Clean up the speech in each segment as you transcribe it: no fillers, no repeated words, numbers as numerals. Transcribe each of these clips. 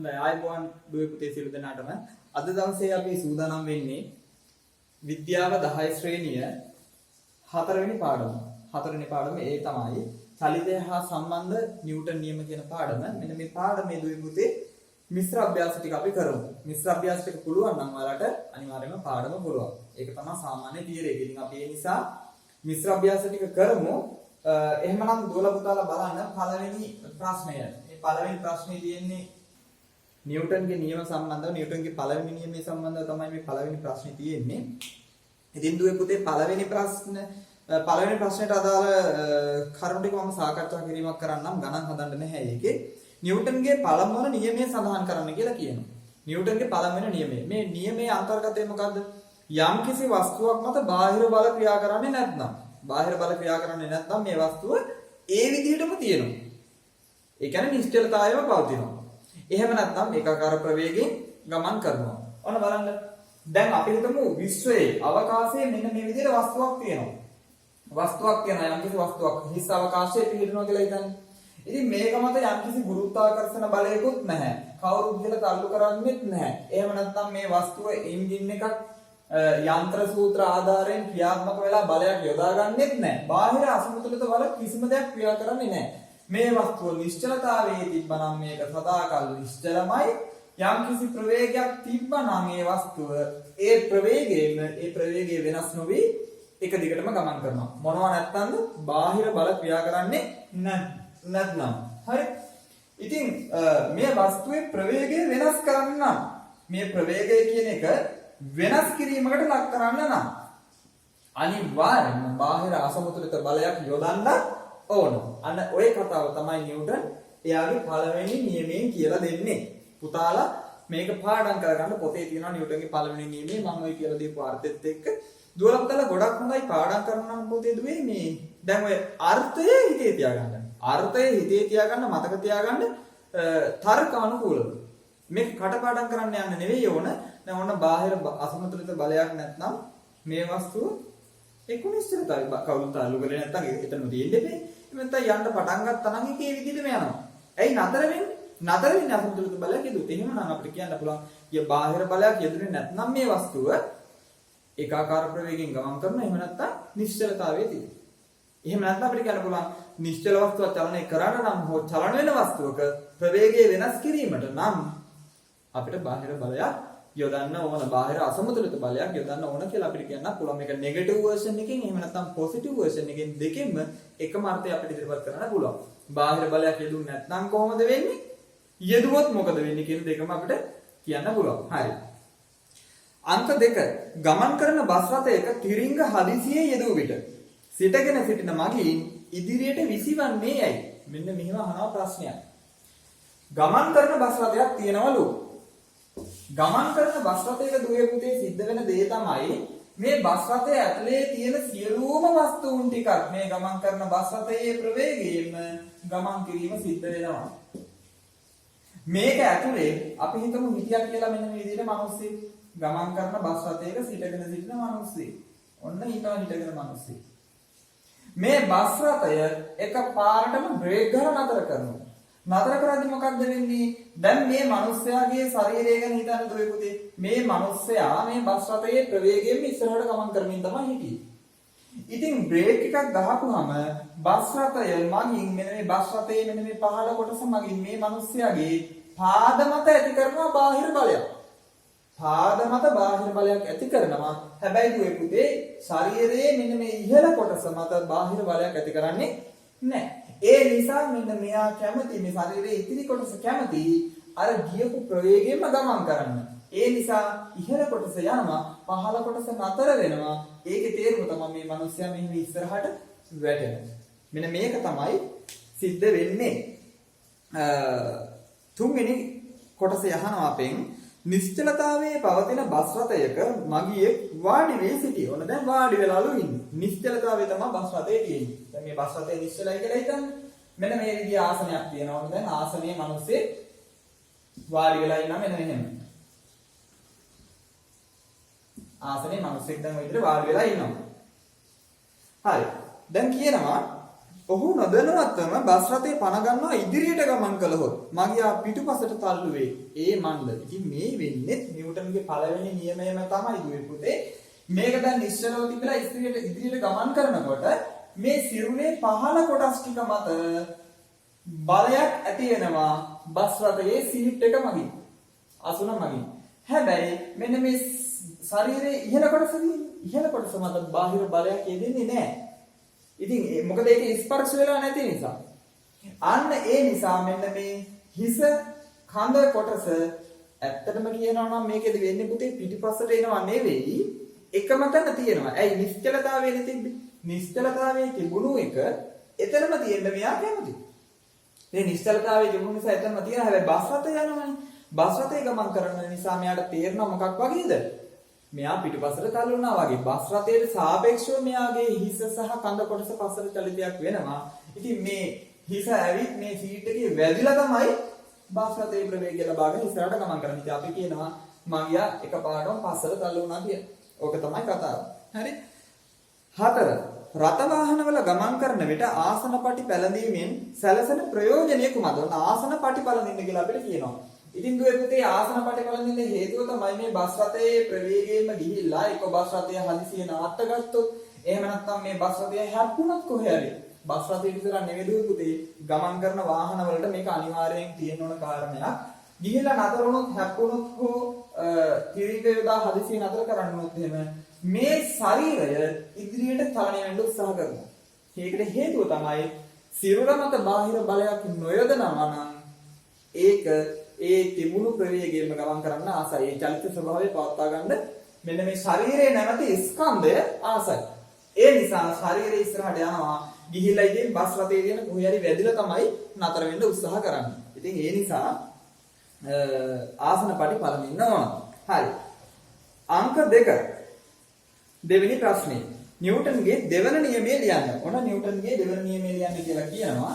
හොඳයි ආයුබෝවන් දුවේ පුතේ සියලු දෙනාටම අද දවසේ අපි සූදානම් වෙන්නේ විද්‍යාව 10 ශ්‍රේණිය 4 වෙනි පාඩම. 4 වෙනි පාඩම ඒ තමයි චලිතය හා සම්බන්ධ නිව්ටන් නියම කියන පාඩම. මෙන්න මේ පාඩමේ දුවේ පුතේ මිශ්‍ර අභ්‍යාස ටික අපි කරමු. මිශ්‍ර අභ්‍යාස ටික පුළුවන් නම් ඔයාලට අනිවාර්යයෙන්ම පාඩම පුළුවන්. ඒක තමයි සාමාන්‍ය තියරි එක. ඉතින් අපි ඒ නිසා මිශ්‍ර අභ්‍යාස ටික කරමු. එහෙමනම් දුවලා පුතාලා බලන්න පළවෙනි ප්‍රශ්නය. මේ පළවෙනි ප්‍රශ්නේ තියෙන්නේ නිව්ටන්ගේ නියම සම්බන්ධව නිව්ටන්ගේ පළවෙනි නියමයේ සම්බන්ධව තමයි මේ පළවෙනි ප්‍රශ්නේ තියෙන්නේ. ඉතින් දුවේ පුතේ පළවෙනි ප්‍රශ්නයට අදාළ කරුණු ටික මම සාකච්ඡා කිරීමක් කරන්නම්. ගණන් හදන්න නැහැ ඒකේ. නිව්ටන්ගේ පළමුවන නියමය සඳහන් කරන්න කියලා කියනවා. නිව්ටන්ගේ පළවෙනි නියමය. මේ නියමයේ අන්තර්ගතය මොකද්ද? යම්කිසි වස්තුවක් මත බාහිර බල ක්‍රියා කරන්නේ නැත්නම් මේ වස්තුව ඒ විදිහටම තියෙනවා. ඒ කියන්නේ නිශ්චලතාවයම පවතිනවා. එහෙම නැත්නම් ඒකාකාර ප්‍රවේගයෙන් ගමන් කරනවා. ඔන්න බලන්න. දැන් අපි හිතමු විශ්වයේ අවකාශයේ මෙන්න මේ විදිහට වස්තුවක් තියෙනවා. යම්කිසි වස්තුවක් හිස් අවකාශයේ පිහිටනවා කියලා හිතන්න. ඉතින් මේක මත යම්කිසි ගුරුත්වාකර්ෂණ බලයකුත් නැහැ. කවුරුත් කියලා තල්ලු කරන්නේත් නැහැ. එහෙම නැත්නම් මේ වස්තුව එන්ජින් එකක් යන්ත්‍ර සූත්‍ර ආධාරයෙන් ක්‍රියාත්මක වෙලා බලයක් යොදා ගන්නෙත් නැහැ. බාහිර අසමතුලිත බල කිසිම දෙයක් ක්‍රියා කරන්නේ නැහැ. මේ වස්තුව නිශ්චලතාවයේ තිබ්බනම් මේක සදාකල් නිශ්චලමයි. යම්කිසි ප්‍රවේගයක් තිබ්බනම් මේ වස්තුව ඒ ප්‍රවේගය වෙනස් නොවි එක දිගටම ගමන් කරනවා. මොනවා නැත්තඳ බාහිර බල ක්‍රියා කරන්නේ නැත්නම්. හරි. ඉතින් මේ වස්තුවේ ප්‍රවේගය වෙනස් කරන්න නම් මේ ප්‍රවේගය කියන එක වෙනස් කිරීමකට ලක් කරන්න නම් අනිවාර්යයෙන්ම බාහිර අසමතුලිත බලයක් යොදන්න ඕන. අන්න ඔය කතාව තමයි නිව්ටන් එයාගේ පළවෙනි නියමයෙන් කියලා දෙන්නේ. පුතාලා මේක පාඩම් කරගන්න පොතේ තියෙනවා නිව්ටන්ගේ පළවෙනි නියමය මම ඔය කියලා දීපු අර්ථෙත් එක්ක. දුවලා පුතාලා ගොඩක් හොඳයි පාඩම් කරනවා නම් පොතේ දුවේ මේ දැන් ඔය අර්ථය හිතේ තියාගන්න. මතක තියාගන්න තර්කානුකූලව. මේක කටපාඩම් කරන්න යන්න නෙවෙයි ඕන. දැන් ඔන්න බාහිර අසමතුලිත බලයක් නැත්නම් මේ වස්තුව එක්ක නිශ්චලතාවය කවුරුත් අල්ලු කරේ නැත්නම් එතනම තියෙන්න දෙපේ. එමෙතන යන්න පටන් ගත්තා නම් ඒකේ විදිහටම යනවා. ඇයි නතර වෙන්නේ අසමතුලිත බලයක් යෙදුවොත්. එහෙමනම් අපිට කියන්න පුළුවන් ය බාහිර බලයක් යෙදුනේ නැත්නම් මේ වස්තුව ඒකාකාර ප්‍රවේගයෙන් ගමන් කරනවා. එහෙම නැත්නම් නිශ්චලතාවයේ තියෙනවා. එහෙම නැත්නම් අපිට කියන්න පුළුවන් නිශ්චල වස්තුවක් චලනය කරන්න නම් හෝ චලන වෙන වස්තුවක ප්‍රවේගය වෙනස් කිරීමට නම් අපිට බාහිර බලයක් යොදන්න ඕන. බාහිර අසමතුලිත බලයක් යොදන්න ඕන කියලා අපිට කියන්න පුළුවන්. මේක නෙගටිව් වර්ෂන් එකකින් එහෙම නැත්නම් පොසිටිව් වර්ෂන් එකකින් දෙකෙන්ම එකම අර්ථය අපිට ඉදිරිපත් කරන්න පුළුවන්. බාහිර බලයක් යෙදුන්නේ නැත්නම් කොහොමද වෙන්නේ? යෙදුවොත් මොකද වෙන්නේ කියන දෙකම අපිට කියන්න පුළුවන්. හරි. අංක 2 ගමන් කරන බස් රථයක තිරිංග හදිසියේ යෙදුව විට සිටගෙන සිටින මගීන් ඉදිරියට විසිවන්නේ ඇයි? මෙන්න මෙහෙම අහනවා ප්‍රශ්නයක්. ගමන් කරන බස් රථයක් තියෙනවලු. ගමන් කරන බස් රථයක දුවේ පුතේ සිද්ධ වෙන දේ තමයි මේ බස් රථය ඇතුලේ තියෙන සියලුම වස්තුන් ටිකක් මේ ගමන් කරන බස් රථයේ ප්‍රවේගයෙන්ම ගමන් කිරීම සිද්ධ වෙනවා. මේක ඇතුලේ අපි හිතමු හිටියක් කියලා මෙන්න මේ විදිහට මිනිස්සෙක් ගමන් කරන බස් රථයක සිටගෙන සිටින මිනිස්සෙක්. ඔන්න හිටගෙන මිනිස්සෙක්. මේ බස් රථය එකපාරටම බ්‍රේක් ගහලා නතර කරනවා. නතර කරද්දී මොකක්ද වෙන්නේ? දැන් මේ මිනිස්යාගේ ශරීරය ගැන හිතන්න දුවේ පුතේ. මේ මිනිස්යා මේ බස් රථයේ ප්‍රවේගයෙන් ඉස්සරහට ගමන් කරමින් තමයි හිටියේ. ඉතින් බ්‍රේක් එකක් ගහපුවම බස් රථය මගින් මෙන්න මේ බස් රථයේ මෙන්න මේ පහළ කොටස මගින් මේ මිනිස්යාගේ පාද මත ඇති කරනවා බාහිර බලයක්. ඇති කරනවා. හැබැයි දුවේ පුතේ ශරීරයේ මෙන්න මේ ඉහළ කොටස මත බාහිර බලයක් ඇති කරන්නේ නැහැ. ඒ නිසා මෙන්න මෙයා කැමති මේ ශරීරයේ ඉතිරි කොටස කැමති අර ගියපු ප්‍රවේගයෙන්ම ගමන් කරන්න. ඒ නිසා ඉහළ කොටස යනවා පහළ කොටස නතර වෙනවා. ඒකේ තේරුම තමයි මේ මිනිස්සයා මෙහෙම ඉස්සරහට වැටෙනවා. මෙන්න මේක තමයි සිද්ධ වෙන්නේ. තුන්වෙනි කොටස යහනවා අපෙන් නිශ්චලතාවයේ පවතින බස් රථයක මගියෙක් වාඩි වී සිටියේ. ඔන්න දැන් වාඩි වෙලාලු ඉන්නේ. නිශ්චලතාවයේ තමයි බස් රථයේ තියෙන්නේ. දැන් මේ බස් රථය නිශ්චලයි කියලා හිතන්න. මෙන්න මේ විදිහේ ආසනයක් තියෙනවා. ඔන්න දැන් ආසනයේ මිනිස්සේ වාඩි වෙලා ඉන්නවා මෙන්න මෙහෙම. ආසනයේ මිනිස්සෙක් දැන් ඔය විදිහට වාඩි වෙලා ඉන්නවා. හරි. දැන් කියනවා ඔහු නොදැනුවත්වම බස් රථේ පණ ගන්නවා ඉදිරියට ගමන් කළහොත් මගියා පිටුපසට තල්ලු වේ. ඒ මණ්ඩල. ඉතින් මේ වෙන්නේ නිව්ටන්ගේ පළවෙනි නියමයම තමයි දුවේ පුතේ. මේක දැන් නිශ්චලව තිබිලා ඉදිරියට ගමන් කරනකොට මේ සිරුරේ පහළ කොටස් ටික මත බලයක් ඇති වෙනවා බස් රථයේ සීට් එක මගින්. අසුන මගින්. හැබැයි මෙන්න මේ ශරීරයේ ඉහළ කොටස මත බාහිර බලයක් යෙදෙන්නේ නැහැ. ඉතින් මොකද ඒක ස්පර්ශ වෙලා නැති නිසා. අන්න ඒ නිසා මෙන්න මේ හිස කඳ කොටස ඇත්තටම කියනවා නම් මේකෙදි වෙන්නේ පුතේ පිටිපස්සට එනවා නෙවෙයි එකම තැන තියෙනවා. ඇයි නිශ්චලතාවයේ තිබ්බේ? නිශ්චලතාවයේ තිබුණු එක එතරම් තියෙන්න මෙයා කැමති. මේ නිශ්චලතාවයේ තිබුණු නිසා එතරම් තියෙනවා. හැබැයි බස් රථය යනවනේ. බස් රථේ ගමන් කරන නිසා මෙයාට තේරෙනවා මොකක් වගේද? මෙයා පිටිපස්සට තල්ලු වුණා වගේ. බස් රථයට සාපේක්ෂව මෙයාගේ හිස සහ කඳ කොටස පස්සට චලිතයක් වෙනවා. ඉතින් මේ හිස ඇවිත් මේ සීට් එකේ වැදිලා තමයි බස් රථයේ ප්‍රවේගය ලබාගෙන ඉස්සරහට ගමන් කරන්නේ. ඉතින් අපි කියනවා මගියා එකපාරටම පස්සට තල්ලු වුණා කියලා. ඕක තමයි කතාව. හරි? 4. රථ වාහනවල ගමන් කරන විට ආසනපටි පැලඳීමෙන් සැලසෙන ප්‍රයෝජනය කුමක්ද? ආසන පටි පැලඳින්න කියලා අපිට කියනවා. ඉතින් දුවේ පුතේ ආසන පටි පැලඳින්න හේතුව තමයි මේ බස් රථයේ ප්‍රවේගයෙන්ම ගිහිල්ලා එක බස් රථය හදිසියෙ නවත්තගත්තොත් එහෙම නැත්නම් මේ බස් රථය හැප්පුණොත් කොහේ හරි බස් රථය විතර නෙවෙයි දුවේ පුතේ ගමන් කරන වාහන වලට මේක අනිවාර්යයෙන් තියෙන්න ඕන කාරණයක්. ගිහිල්ලා නතර වුණොත් හැප්පුණොත් හෝ තිරික යොදා හදිසියෙ නතර කරන්නොත් එහෙම මේ ශරීරය ඉදිරියට චලනය වෙන්න උත්සාහ කරනවා. ඒකට හේතුව තමයි සිරුර මත බාහිර බලයක් නොයොදනවා නම් ඒක ඒ තිබුණු ප්‍රවේගයෙන්ම ගමන් කරන්න ආසයි. ඒ චලිත ස්වභාවය පවත්වා ගන්න මෙන්න මේ ශරීරයේ නැමැති ස්කන්ධය ආසයි. ඒ නිසා ශරීරය ඉස්සරහට යනවා. ගිහිල්ලා ඉතින් බස් රථයේ තියෙන කොහේ හරි වැදිලා තමයි නතර වෙන්න උත්සාහ කරන්නේ. ඉතින් ඒ නිසා ආසන පටි පළමින්න ඕන. හරි. අංක 2. දෙවෙනි ප්‍රශ්නේ. නිව්ටන්ගේ දෙවන නියමය ලියන්න. ඔන්න නිව්ටන්ගේ දෙවන නියමය ලියන්න කියලා කියනවා.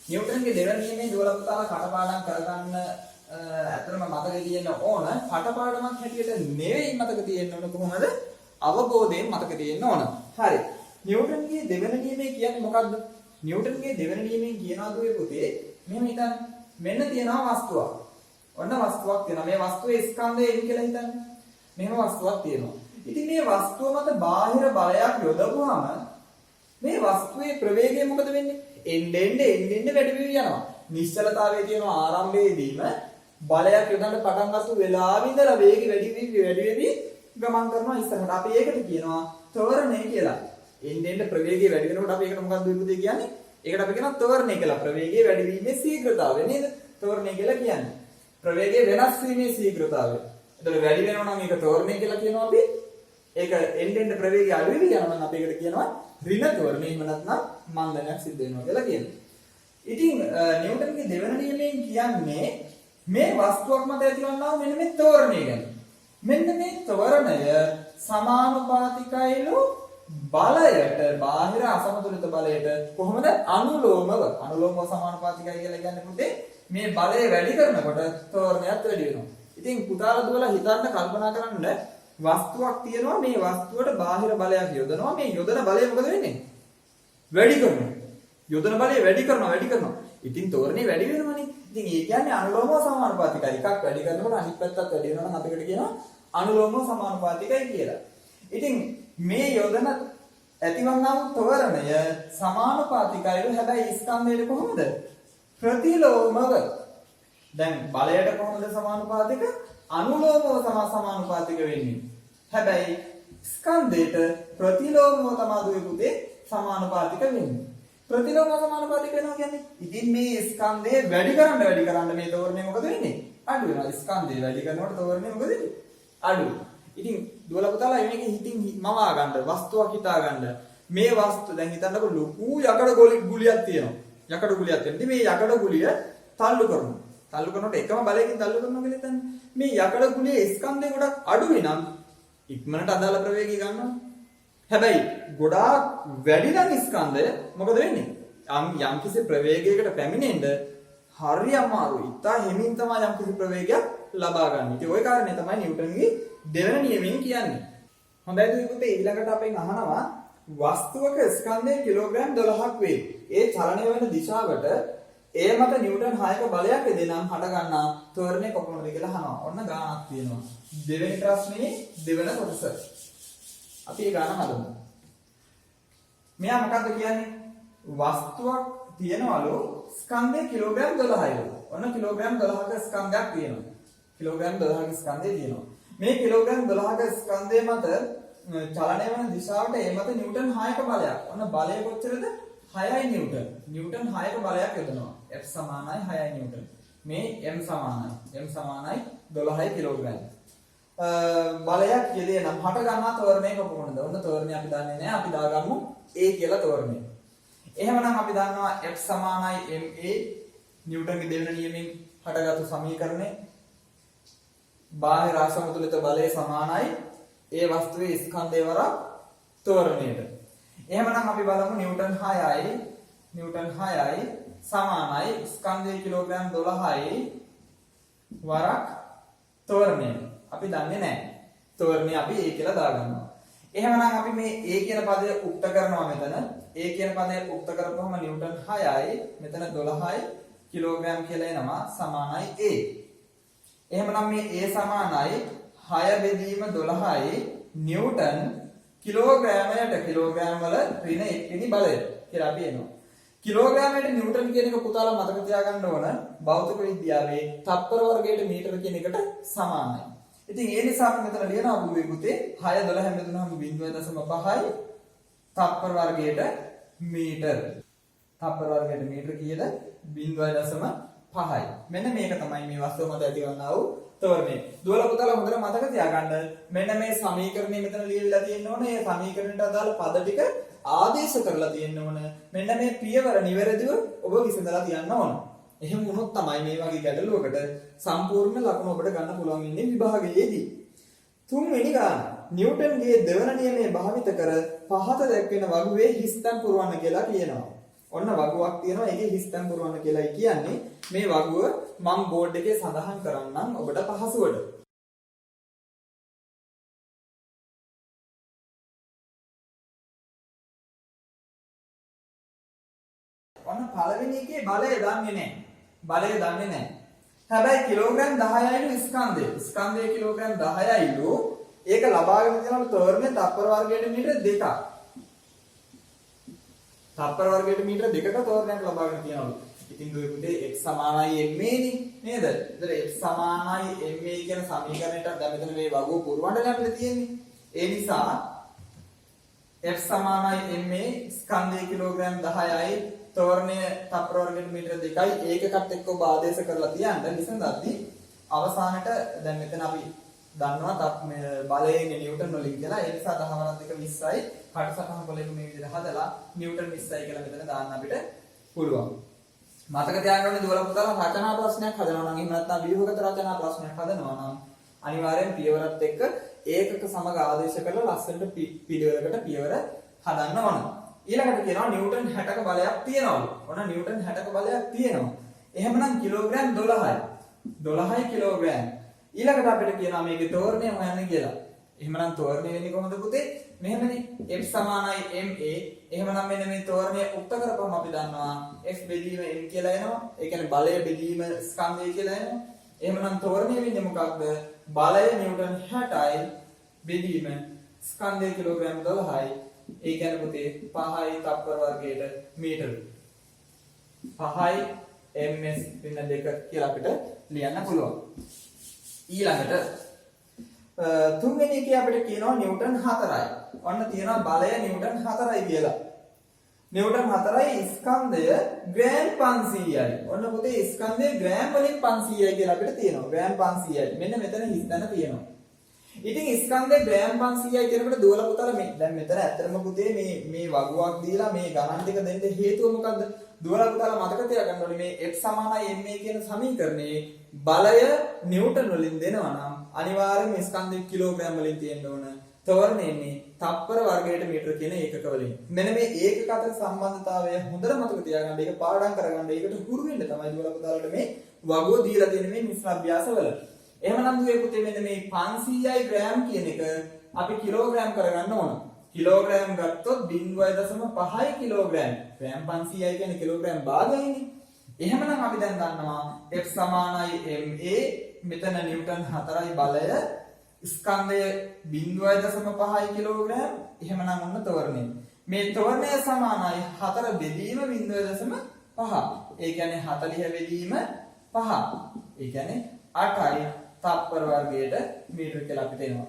නිව්ටන්ගේ දෙවන නියමයේ දුවලා පුතාලා කටපාඩම් කරගන්න ඇත්තටම මතකේ තියෙන්න ඕන. කටපාඩමක් හැටියට නෙවෙයි මතක තියෙන්න ඕන කොහොමද? අවබෝධයෙන් මතක තියෙන්න ඕන. හරි. නිව්ටන්ගේ දෙවන නියමය කියන්නේ මොකද්ද? නිව්ටන්ගේ දෙවන නියමයෙන් කියනවා දුවේ පුතේ මෙහෙම හිතන්න. මෙන්න තියෙනවා වස්තුවක්. ඔන්න වස්තුවක් තියෙනවා. මේ වස්තුවේ ස්කන්ධය එයි කියලා හිතන්න. මෙහෙම වස්තුවක් තියෙනවා. ඉතින් මේ වස්තුව මත බාහිර බලයක් යොදවුවාම මේ වස්තුවේ ප්‍රවේගය මොකද වෙන්නේ? එන්න වැඩි වෙවි යනවා. නිශ්චලතාවයේ තියෙන ආරම්භයේදීම බලයක් යොදන්න පටන් ගත්ත වෙලාවෙ ඉඳලා වේගය වැඩි වෙවි ගමන් කරනවා ඉස්සරහට. අපි ඒකට කියනවා ත්වරණය කියලා. එන්න ප්‍රවේගය වැඩි වෙනකොට අපි ඒකට මොකක්ද විපුතේ කියන්නේ? ඒකට අපි කියනවා ත්වරණය කියලා. ප්‍රවේගය වැඩි වීමේ ශීඝ්‍රතාවය නේද? ත්වරණය කියලා කියන්නේ. ප්‍රවේගය වෙනස් වීමේ ශීඝ්‍රතාවය. එතකොට වැඩි වෙනවා නම් ඒක ත්වරණය කියලා කියනවා අපි. ඒක එන්න ප්‍රවේගය අඩු වෙවි යනවා නම් අපි ඒකට කියනවා ඍණ ත්වරණය. එහෙම නැත්නම් මන්දනයක් සිද්ධ වෙනවා කියලා කියනවා. ඉතින් නිව්ටන්ගේ දෙවන නියමයෙන් කියන්නේ මේ වස්තුවක් මත ඇතිවන්නා වූ මෙන්න මේ ත්වරණය ගැන. මෙන්න මේ ත්වරණය සමානුපාතිකයිලු බලයට බාහිර අසමතුලිත බලයට කොහොමද අනුලෝමව සමානුපාතිකයි කියලා කියන්නේ පුතේ මේ බලය වැඩි කරනකොට ත්වරණයත් වැඩි වෙනවා. ඉතින් පුතාලා දුවලා හිතන්න කල්පනා කරන්න වස්තුවක් තියෙනවා මේ වස්තුවට බාහිර බලයක් යොදනවා මේ යොදන බලය මොකද වෙන්නේ? වැඩි කරනවා. යොදන බලය වැඩි කරනවා. ඉතින් තෝරණේ වැඩි වෙනවනේ. ඉතින් ඒ කියන්නේ අනුලෝමව සමානුපාතිකයි. එකක් වැඩි කරනකොට අනිත් පැත්තත් වැඩි වෙනවා නම් අපිට කියනවා අනුලෝමව සමානුපාතිකයි කියලා. ඉතින් මේ යොදන ඇතිවන්නා වූ තෝරණය සමානුපාතිකයිලු හැබැයි ස්කන්ධයට කොහොමද? ප්‍රතිලෝමව. දැන් බලයට කොහොමද සමානුපාතික? අනුලෝමව සමානුපාතික වෙන්නේ. හැබැයි ස්කන්ධයට ප්‍රතිලෝමව තමයි දුවේ පුතේ සමානුපාතික වෙන්නේ. ප්‍රතිලෝම සමානුපාතික වෙනවා කියන්නේ ඉතින් මේ ස්කන්ධය වැඩි කරන්න මේ තෝරණය මොකද වෙන්නේ? අඩු වෙනවා. ස්කන්ධය වැඩි කරනකොට තෝරණය මොකද වෙන්නේ? අඩු. ඉතින් දුවලා පුතාලා මේක හිතින් මවා ගන්න වස්තුවක් හිතා ගන්න. මේ වස්තු දැන් හිතන්නකො ලොකු යකඩ ගුලියක් තියෙනවා. යකඩ ගුලියක් තියෙනවා. ඉතින් මේ යකඩ ගුලිය තල්ලු කරනවා. තල්ලු කරනකොට එකම බලයකින් තල්ලු කරනවා කියලා හිතන්න. මේ යකඩ ගුලියේ ස්කන්ධය ගොඩක් අඩුයි නම් ඉක්මනට අදාළ ප්‍රවේගය ගන්නවා. හැබැයි ගොඩාක් වැඩි නම් ස්කන්ධය මොකද වෙන්නේ? යම්කිසි ප්‍රවේගයකට පැමිණෙන්න හරිය අමාරුයි. ඉතා හිමින් තමයි යම්කිසි ප්‍රවේගයක් ලබා ගන්න. ඉතින් ওই කාරණේ තමයි නිව්ටන්ගේ දෙවන නියමයෙන් කියන්නේ. හොඳයි දුවේ පුතේ ඊළඟට අපෙන් අහනවා වස්තුවක ස්කන්ධය කිලෝග්‍රෑම් 12ක් වේ. ඒ චලනය වෙන දිශාවට ඒ මත නිව්ටන් 6ක බලයක් දෙනම් හට ගන්නා ත්වරණය කොපමණද කියලා අහනවා. ඔන්න ගානක් තියෙනවා. දෙවෙනි ප්‍රශ්නේ දෙවෙන කොටස. අපි ඒ ගාන හදමු. මෙයා මොකද්ද කියන්නේ? වස්තුවක් තියනවලු ස්කන්ධය කිලෝග්‍රෑම් 12යි. ඔන්න කිලෝග්‍රෑම් 12ක ස්කන්ධයක් තියෙනවා. කිලෝග්‍රෑම් 12ක ස්කන්ධය තියෙනවා. මේ කිලෝග්‍රෑම් 12ක ස්කන්ධය මත චලනය වෙන දිශාවට ඒ මත නිව්ටන් 6ක බලයක්. ඔන්න බලය කොච්චරද? 6යි නිව්ටන්. නිව්ටන් 6ක බලයක් යොදනවා. F සමානයි 6යි නිව්ටන්. මේ M සමානයි. M සමානයි 12යි කිලෝග්‍රෑම්. බලයක් යෙදේ නම් හට ගන්නා ත්වරණය කොපමණද? ඔන්න ත්වරණය අපි දන්නේ නැහැ. අපි දාගමු A කියලා ත්වරණය. එහෙමනම් අපි දන්නවා F සමානයි ma නිව්ටන්ගේ දෙවෙනි නියමයෙන් හටගත්තු සමීකරණය. බාහිර අසමතුලිත බලය සමානයි ඒ වස්තුවේ ස්කන්ධය වරක් ත්වරණයට. එහෙමනම් අපි බලමු නිව්ටන් 6යි සමානයි ස්කන්ධය කිලෝග්‍රෑම් 12යි වරක් ත්වරණය. අපි දන්නේ නැහැ. ත්වරණය අපි A කියලා දාගන්නවා. එහෙමනම් අපි මේ A කියන පදය උක්ත කරනවා මෙතන. A කියන පදය උක්ත කරපුවම නිව්ටන් 6යි මෙතන 12යි කිලෝග්‍රෑම් කියලා එනවා සමානයි A. එහෙමනම් මේ A සමානයි 6 බෙදීම 12යි නිව්ටන් කිලෝග්‍රෑමයට කිලෝග්‍රෑම් වල ඍණ 1 වෙනි බලය කියලා අපි එනවා. කිලෝග්‍රෑමයට නිව්ටන් කියන එක පුතාලා මතක තියාගන්න ඕන භෞතික විද්‍යාවේ තප්පර වර්ගයට මීටර කියන එකට සමානයි. ඉතින් ඒ නිසා අපි මෙතන ලියනවා පුතේ 6 12 බෙදුනහම 0.5යි තප්පර වර්ගයට මීටර. තප්පර වර්ගයට මීටර කීයද? 0.5යි. මෙන්න මේක තමයි මේ වස්තුව මත ඇතිවන්නා වූ ත්වරණය. දුවල පුතාලා හොඳට මතක තියාගන්න. මෙන්න මේ සමීකරණය මෙතන ලියවිලා තියෙන්න ඕනේ. මේ සමීකරණයට අදාළ පද ටික ආදේශ කරලා තියෙන්න ඕන. මෙන්න මේ පියවර නිවැරදිව ඔබ විසඳලා තියන්න ඕන. එහෙම වුණොත් තමයි මේ වගේ ගැටලුවකට සම්පූර්ණ ලකුණු ඔබට ගන්න පුළුවන් ඉන්නේ විභාගයේදී. තුන්වෙනි ගාන. නිව්ටන්ගේ දෙවන නියමය භාවිත කර පහත දැක්වෙන වගුවේ හිස්තැන් පුරවන්න කියලා කියනවා. ඔන්න වගුවක් තියෙනවා. ඒකේ හිස්තැන් පුරවන්න කියලායි කියන්නේ. මේ වගුව මම බෝඩ් එකේ සඳහන් කරන්නම් ඔබට පහසුවට. ඔන්න පළවෙනි එකේ බලය දන්නේ නැහැ. බලය දන්නේ නැහැ. හැබැයි කිලෝග්‍රෑම් 10යිලු ස්කන්ධය. ස්කන්ධය කිලෝග්‍රෑම් 10යිලු. ඒක ලබාගෙන තියෙනවා ත්වරණය තප්පර වර්ගයට මීටර 2ක්. තප්පර වර්ගයට මීටර 2ක ත්වරණයක් ලබාගෙන තියෙනවලු. ඉතින් දුවේ පුතේ x සමානයි ma නේද? ඒතර x සමානයි ma කියන සමීකරණයට දැන් මෙතන මේ වගුව පුරවන්න අපිට තියෙන්නේ. ඒ නිසා f සමානයි ma ස්කන්ධය කිලෝග්‍රෑම් 10යි ත්වරණය තප්පර වර්ගයට මීටර 2යි ඒකකත් එක්ක ඔබ ආදේශ කරලා තියන්න විසඳද්දී අවසානට දැන් මෙතන අපි දන්නවා බලයේ නිව්ටන් වලින් කියලා. ඒ නිසා 10 වරක් 2 20යි කටසටහන පොලේක මේ විදිහට හදලා නිව්ටන් 20යි කියලා මෙතන දාන්න අපිට පුළුවන්. මතක තියාගන්න ඕනේ දුවල පුතාලා රචනා ප්‍රශ්නයක් හදනවා නම් එහෙම නැත්නම් ව්‍යුහගත රචනා ප්‍රශ්නයක් හදනවා නම් අනිවාර්යෙන් පියවරත් එක්ක ඒකක සමග ආදේශ කරලා ලස්සනට පිළිවෙලකට පියවර හදන්න ඕන. ඊළඟට කියනවා නිව්ටන් 60ක බලයක් තියෙනවලු. ඔන්න නිව්ටන් 60ක බලයක් තියෙනවා. එහෙමනම් කිලෝග්‍රෑම් 12යි. 12යි කිලෝග්‍රෑම්. ඊළඟට අපිට කියනවා මේකේ ත්වරණය හොයන්න කියලා. එහෙමනම් ත්වරණය වෙන්නේ කොහොමද පුතේ? මෙහෙමනේ F සමානයි ma. එහෙමනම් මෙන්න මේ ත්වරණය උක්ත කරපුවම අපි දන්නවා F බෙදීම m කියලා එනවා. ඒ කියන්නේ බලය බෙදීම ස්කන්ධය කියලා එනවා. එහෙමනම් ත්වරණය වෙන්නේ මොකක්ද? බලය නිව්ටන් 60යි බෙදීම ස්කන්ධය කිලෝග්‍රෑම් 12යි. ඒ කියන්නේ පුතේ 5යි තප්පර වර්ගයට මීටර. 5යි ms ඍණ 2 කියලා අපිට ලියන්න පුළුවන්. ඊළඟට තුන්වෙනි එකේ අපිට කියනවා නිව්ටන් 4යි. ඔන්න තියෙනවා බලය නිව්ටන් 4යි කියලා. නිව්ටන් 4යි ස්කන්ධය ග්‍රෑම් 500යි. ඔන්න පුතේ ස්කන්ධය ග්‍රෑම් වලින් 500යි කියලා අපිට තියෙනවා. ග්‍රෑම් 500යි. මෙන්න මෙතන හිස්තැන තියෙනවා. ඉතින් ස්කන්ධය ග්‍රෑම් 500යි කියනකොට දුවල පුතාලා දැන් මෙතන ඇත්තටම පුතේ මේ වගුවක් දීලා මේ ගණන් ටික දෙන්න හේතුව මොකද්ද? දුවල පුතාලා මතක තියාගන්න ඕනේ මේ F සමානයි ma කියන සමීකරණයේ බලය නිව්ටන් වලින් දෙනවා නම් අනිවාර්යයෙන්ම ස්කන්ධය කිලෝග්‍රෑම් වලින් තියෙන්න ඕන. ත්වරණය එන්නේ තප්පර වර්ගයට මීටර කියන ඒකක වලින්. මෙන්න මේ ඒකක අතර සම්බන්ධතාවය හොඳට මතක තියාගන්න. ඒක පාඩම් කරගන්න. ඒකට හුරු වෙන්න තමයි දුවල පුතාලට මේ වගුව දීලා තියෙන මේ මිශ්‍ර අභ්‍යාසවල. එහෙමනම් දුවේ පුතේ මෙන්න මේ 500යි ග්‍රෑම් කියන එක අපි කිලෝග්‍රෑම් කරගන්න ඕන. කිලෝග්‍රෑම් ගත්තොත් 0.5 කිලෝග්‍රෑම්. ග්‍රෑම් 500යි කියන්නේ කිලෝග්‍රෑම් භාගයනේ. එහෙමනම් අපි දැන් දන්නවා F සමානයි ma මෙතන නිව්ටන් 4යි බලය ස්කන්ධය 0.5 කිලෝග්‍රෑම්. එහෙමනම් ඔන්න තවරණය. මේ තවරණය සමානයි 4 බෙදීම 0.5. ඒ කියන්නේ 40 බෙදීම 5. ඒ කියන්නේ 8යි තප්පර වර්ගයට මීටර කියලා අපිට එනවා.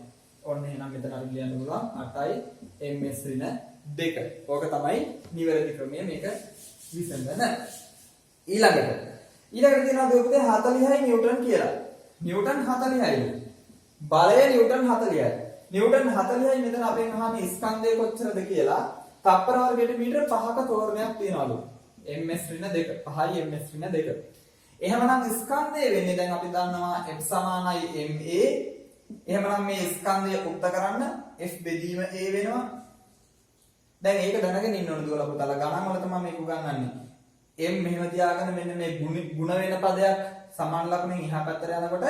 ඔන්න එහෙනම් මෙතන අපි ලියන්න පුළුවන් 8යි ms ඍණ 2. ඕක තමයි නිවැරදි ක්‍රමය මේක විසඳන. ඊළඟට තියෙනවා දෙපොතේ 40යි නිව්ටන් කියලා. නිව්ටන් 40යි. බලය නිව්ටන් 40යි. නිව්ටන් 40යි මෙතන අපෙන් අහන්නේ ස්කන්ධය කොච්චරද කියලා. තප්පර වර්ගයට මීටර 5ක තෝරණයක් තියනවලු. ms ඍණ 2. 5යි ms ඍණ 2. එහෙමනම් ස්කන්ධය වෙන්නේ දැන් අපි දන්නවා F සමානයි ma. එහෙමනම් මේ ස්කන්ධය උක්ත කරන්න F බෙදීම a වෙනවා. දැන් ඒක දැනගෙන ඉන්න ඕන දුවලා පුතාලා ගණන් වල තමයි මේක උගන්වන්නේ. m මෙහෙම තියාගෙන මෙන්න මේ ಗುಣ වෙන පදයක් සමාන ලකුණෙන් එහා පැත්තට යනකොට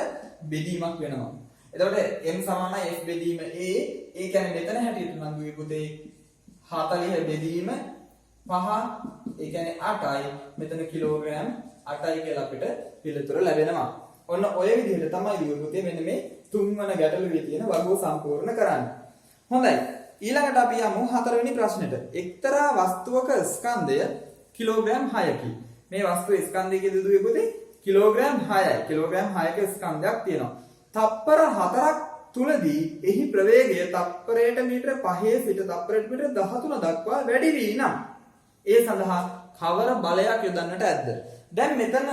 බෙදීමක් වෙනවා. එතකොට m සමානයි F බෙදීම a. ඒ කියන්නේ මෙතන හැටියට නම් දුවේ පුතේ 40 බෙදීම 5. ඒ කියන්නේ 8යි. මෙතන කිලෝග්‍රෑම් 8යි කියලා අපිට පිළිතුර ලැබෙනවා. ඔන්න ඔය විදිහට තමයි දුවේ පුතේ මෙන්න මේ තුන්වන ගැටලුවේ තියෙන වගුව සම්පූර්ණ කරන්නේ. හොඳයි. ඊළඟට අපි යමු හතරවෙනි ප්‍රශ්නෙට. එක්තරා වස්තුවක ස්කන්ධය කිලෝග්‍රෑම් 6කි. මේ වස්තුවේ ස්කන්ධය කියලා දුවේ පුතේ කිලෝග්‍රෑම් 6යි. කිලෝග්‍රෑම් 6ක ස්කන්ධයක් තියෙනවා. තප්පර 4ක් තුලදී එහි ප්‍රවේගය තප්පරයට මීටර 5 සිට තප්පරයට මීටර 13 දක්වා වැඩි වී නම් ඒ සඳහා කවර බලයක් යොදන්නට ඇද්ද? දැන් මෙතන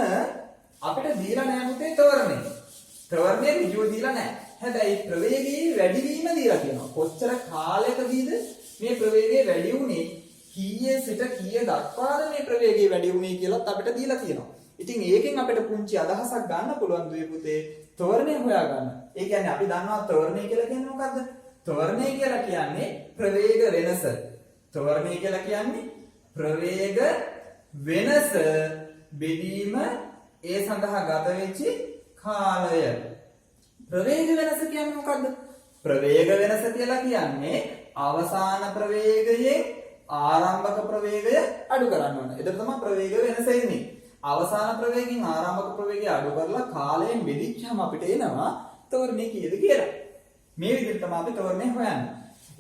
අපිට දීලා නැහැ පුතේ තවරණය. තවරණය ඍජුව දීලා නැහැ. හැබැයි ප්‍රවේගයේ වැඩිවීම දීලා තියෙනවා. කොච්චර කාලයකදීද මේ ප්‍රවේගය වැඩි වුනේ? කීයේ සිට කීය දක්වාද මේ ප්‍රවේගය වැඩි වුනේ කියලාත් අපිට දීලා තියෙනවා. ඉතින් ඒකෙන් අපිට පුංචි අදහසක් ගන්න පුළුවන් දුවේ පුතේ තවරණය හොයාගන්න. ඒ කියන්නේ අපි දන්නවා තවරණය කියලා කියන්නේ මොකද්ද? තවරණය කියලා කියන්නේ ප්‍රවේග වෙනස. තවරණය කියලා කියන්නේ ප්‍රවේග වෙනස බෙදීම ඒ සඳහා ගත වෙච්ච කාලය. ප්‍රවේග වෙනස කියන්නේ මොකද්ද? ප්‍රවේග වෙනස කියලා කියන්නේ අවසාන ප්‍රවේගයෙන් ආරම්භක ප්‍රවේගය අඩු කරන්න ඕන. එතකොට තමයි ප්‍රවේග වෙනස එන්නේ. අවසාන ප්‍රවේගයෙන් ආරම්භක ප්‍රවේගය අඩු කරලා කාලයෙන් බෙදිච්චාම අපිට එනවා තවරණය කීයද කියලා. මේ විදිහට තමයි අපි තවරණය හොයන්නේ.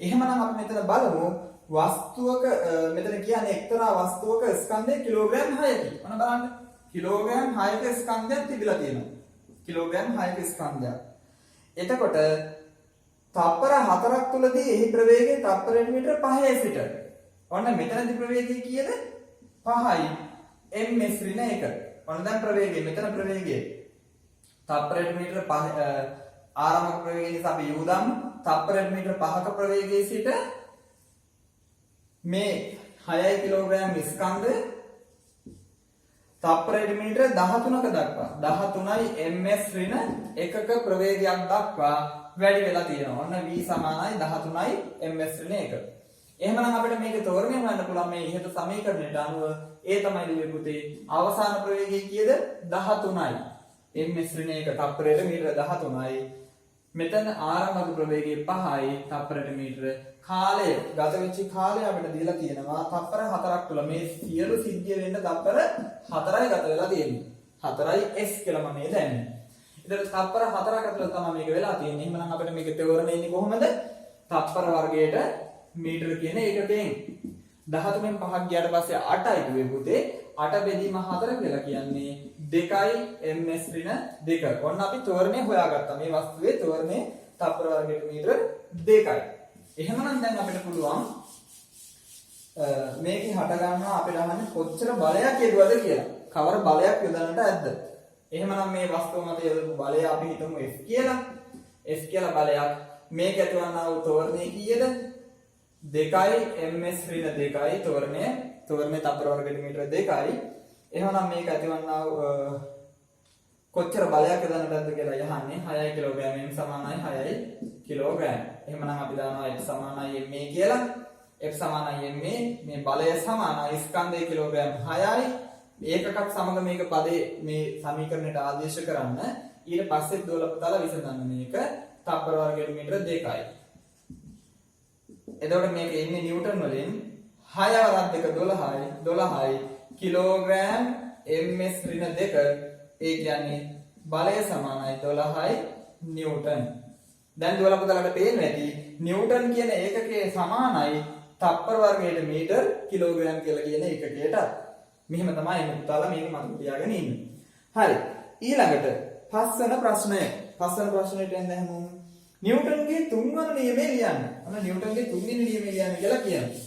එහෙමනම් අපි මෙතන බලමු වස්තුවක මෙතන කියන්නේ එක්තරා වස්තුවක ස්කන්ධය කිලෝග්‍රෑම් 6කි. ඔන්න බලන්න. කිලෝග්‍රෑම් 6ක ස්කන්ධයක් තිබිලා තියෙනවා. කිලෝග්‍රෑම් 6ක ස්කන්ධයක්. එතකොට තප්පර 4ක් තුලදී එහි ප්‍රවේගය තප්පරයට මීටර 5 සිට. ඔන්න මෙතනදී ප්‍රවේගය කීයද? 5යි. ms ඍණ 1. ඔන්න දැන් ප්‍රවේගය මෙතන ප්‍රවේගය තප්පරයට මීටර 5 ආරම්භක ප්‍රවේගය නිසා අපි u දාමු. තප්පරයට මීටර 5ක ප්‍රවේගයේ සිට මේ 6 කිලෝග්‍රෑම් ස්කන්ධය තප්පරයට මීටර 13ක දක්වා 13යි ms ඍණ 1ක ප්‍රවේගයක් දක්වා වැඩි වෙලා තියෙනවා. ඔන්න v සමානයි 13යි ms ඍණ 1. එහෙමනම් අපිට මේක තෝරණය කරන්න පුළුවන් මේ ඉහත සමීකරණයට අනුව ඒ තමයි දුවේ පුතේ අවසාන ප්‍රවේගය කීයද? 13යි. ms ඍණ 1 තප්පරයට මීටර 13යි. මෙතන ආරම්භක ප්‍රවේගය 5යි තප්පරයට මීටර. කාලය ගත වෙච්ච කාලය අපිට දීලා තියෙනවා තප්පර 4ක් තුල මේ සියලු සිද්ධිය වෙන්න තප්පර 4යි ගත වෙලා තියෙන්නේ. 4යි s කියලා මම මේ දැන්නේ. ඒතර තප්පර 4ක් අතර තමයි මේක වෙලා තියෙන්නේ. එහෙනම් අපිට මේක තේරෙන්නේ ඉන්නේ කොහොමද? තප්පර වර්ගයට මීටර කියන එකකෙන් 13න් 5ක් ගියාට පස්සේ 8යි දුවේ පුතේ. 8 බෙදීම 4 කියලා කියන්නේ 2යි ms ඍණ 2. ඔන්න අපි තෝරණය හොයාගත්තා. මේ වස්තුවේ තෝරණය තප්පර වර්ගයට මීටර 2යි. එහෙමනම් දැන් අපිට පුළුවන් මේකේ හට ගන්නවා අපිට අහන්නේ කොච්චර බලයක් යොදවද කියලා. කවර බලයක් යොදන්නට ඇද්ද? එහෙමනම් මේ වස්තුව මත යොදපු බලය අපි හිතමු F කියලා. F කියලා බලයක් මේක ඇතිවන්නා වූ තෝරණය කීයද? 2යි ms ඍණ 2යි තෝරණය තප්පර වර්ගයට මීටර 2යි. එහෙනම් මේක ඇතිවන්නා වූ කොච්චර බලයක් යොදන්නට ඇද්ද කියලා යහන්නේ 6 කිලෝග්‍රෑම් m සමානයි 6 කිලෝග්‍රෑම්. එහෙනම් අපි දන්නවා F සමානයි ma කියලා. F සමානයි ma මේ බලය සමානයි ස්කන්ධය කිලෝග්‍රෑම් 6යි. ඒකකත් සමග මේක පදේ මේ සමීකරණයට ආදේශ කරන්න. ඊට පස්සේ දොල පුතාලා විසඳන්න මේක තප්පර වර්ගයට මීටර 2යි. එතකොට මේක ඉන්නේ නිව්ටන් වලින් 6 වරක් දෙක 12යි 12යි කිලෝග්‍රෑම් ms ඍණ 2 ඒ කියන්නේ බලය සමානයි 12යි නිව්ටන්. දැන් දුවලා පුතාලට පේනවා ඇති නිව්ටන් කියන ඒකකයේ සමානයි තප්පර වර්ගයට මීටර් කිලෝග්‍රෑම් කියලා කියන ඒකකයට. මෙහෙම තමයි මේ පුතාලා මේක මතක තියාගෙන ඉන්නේ. හරි. ඊළඟට පස්වන ප්‍රශ්නය. පස්වන ප්‍රශ්නෙට යන්න හැමෝම නිව්ටන්ගේ තුන්වන නියමය ලියන්න. අන්න නිව්ටන්ගේ තුන්වෙනි නියමය ලියන්න කියලා කියනවා.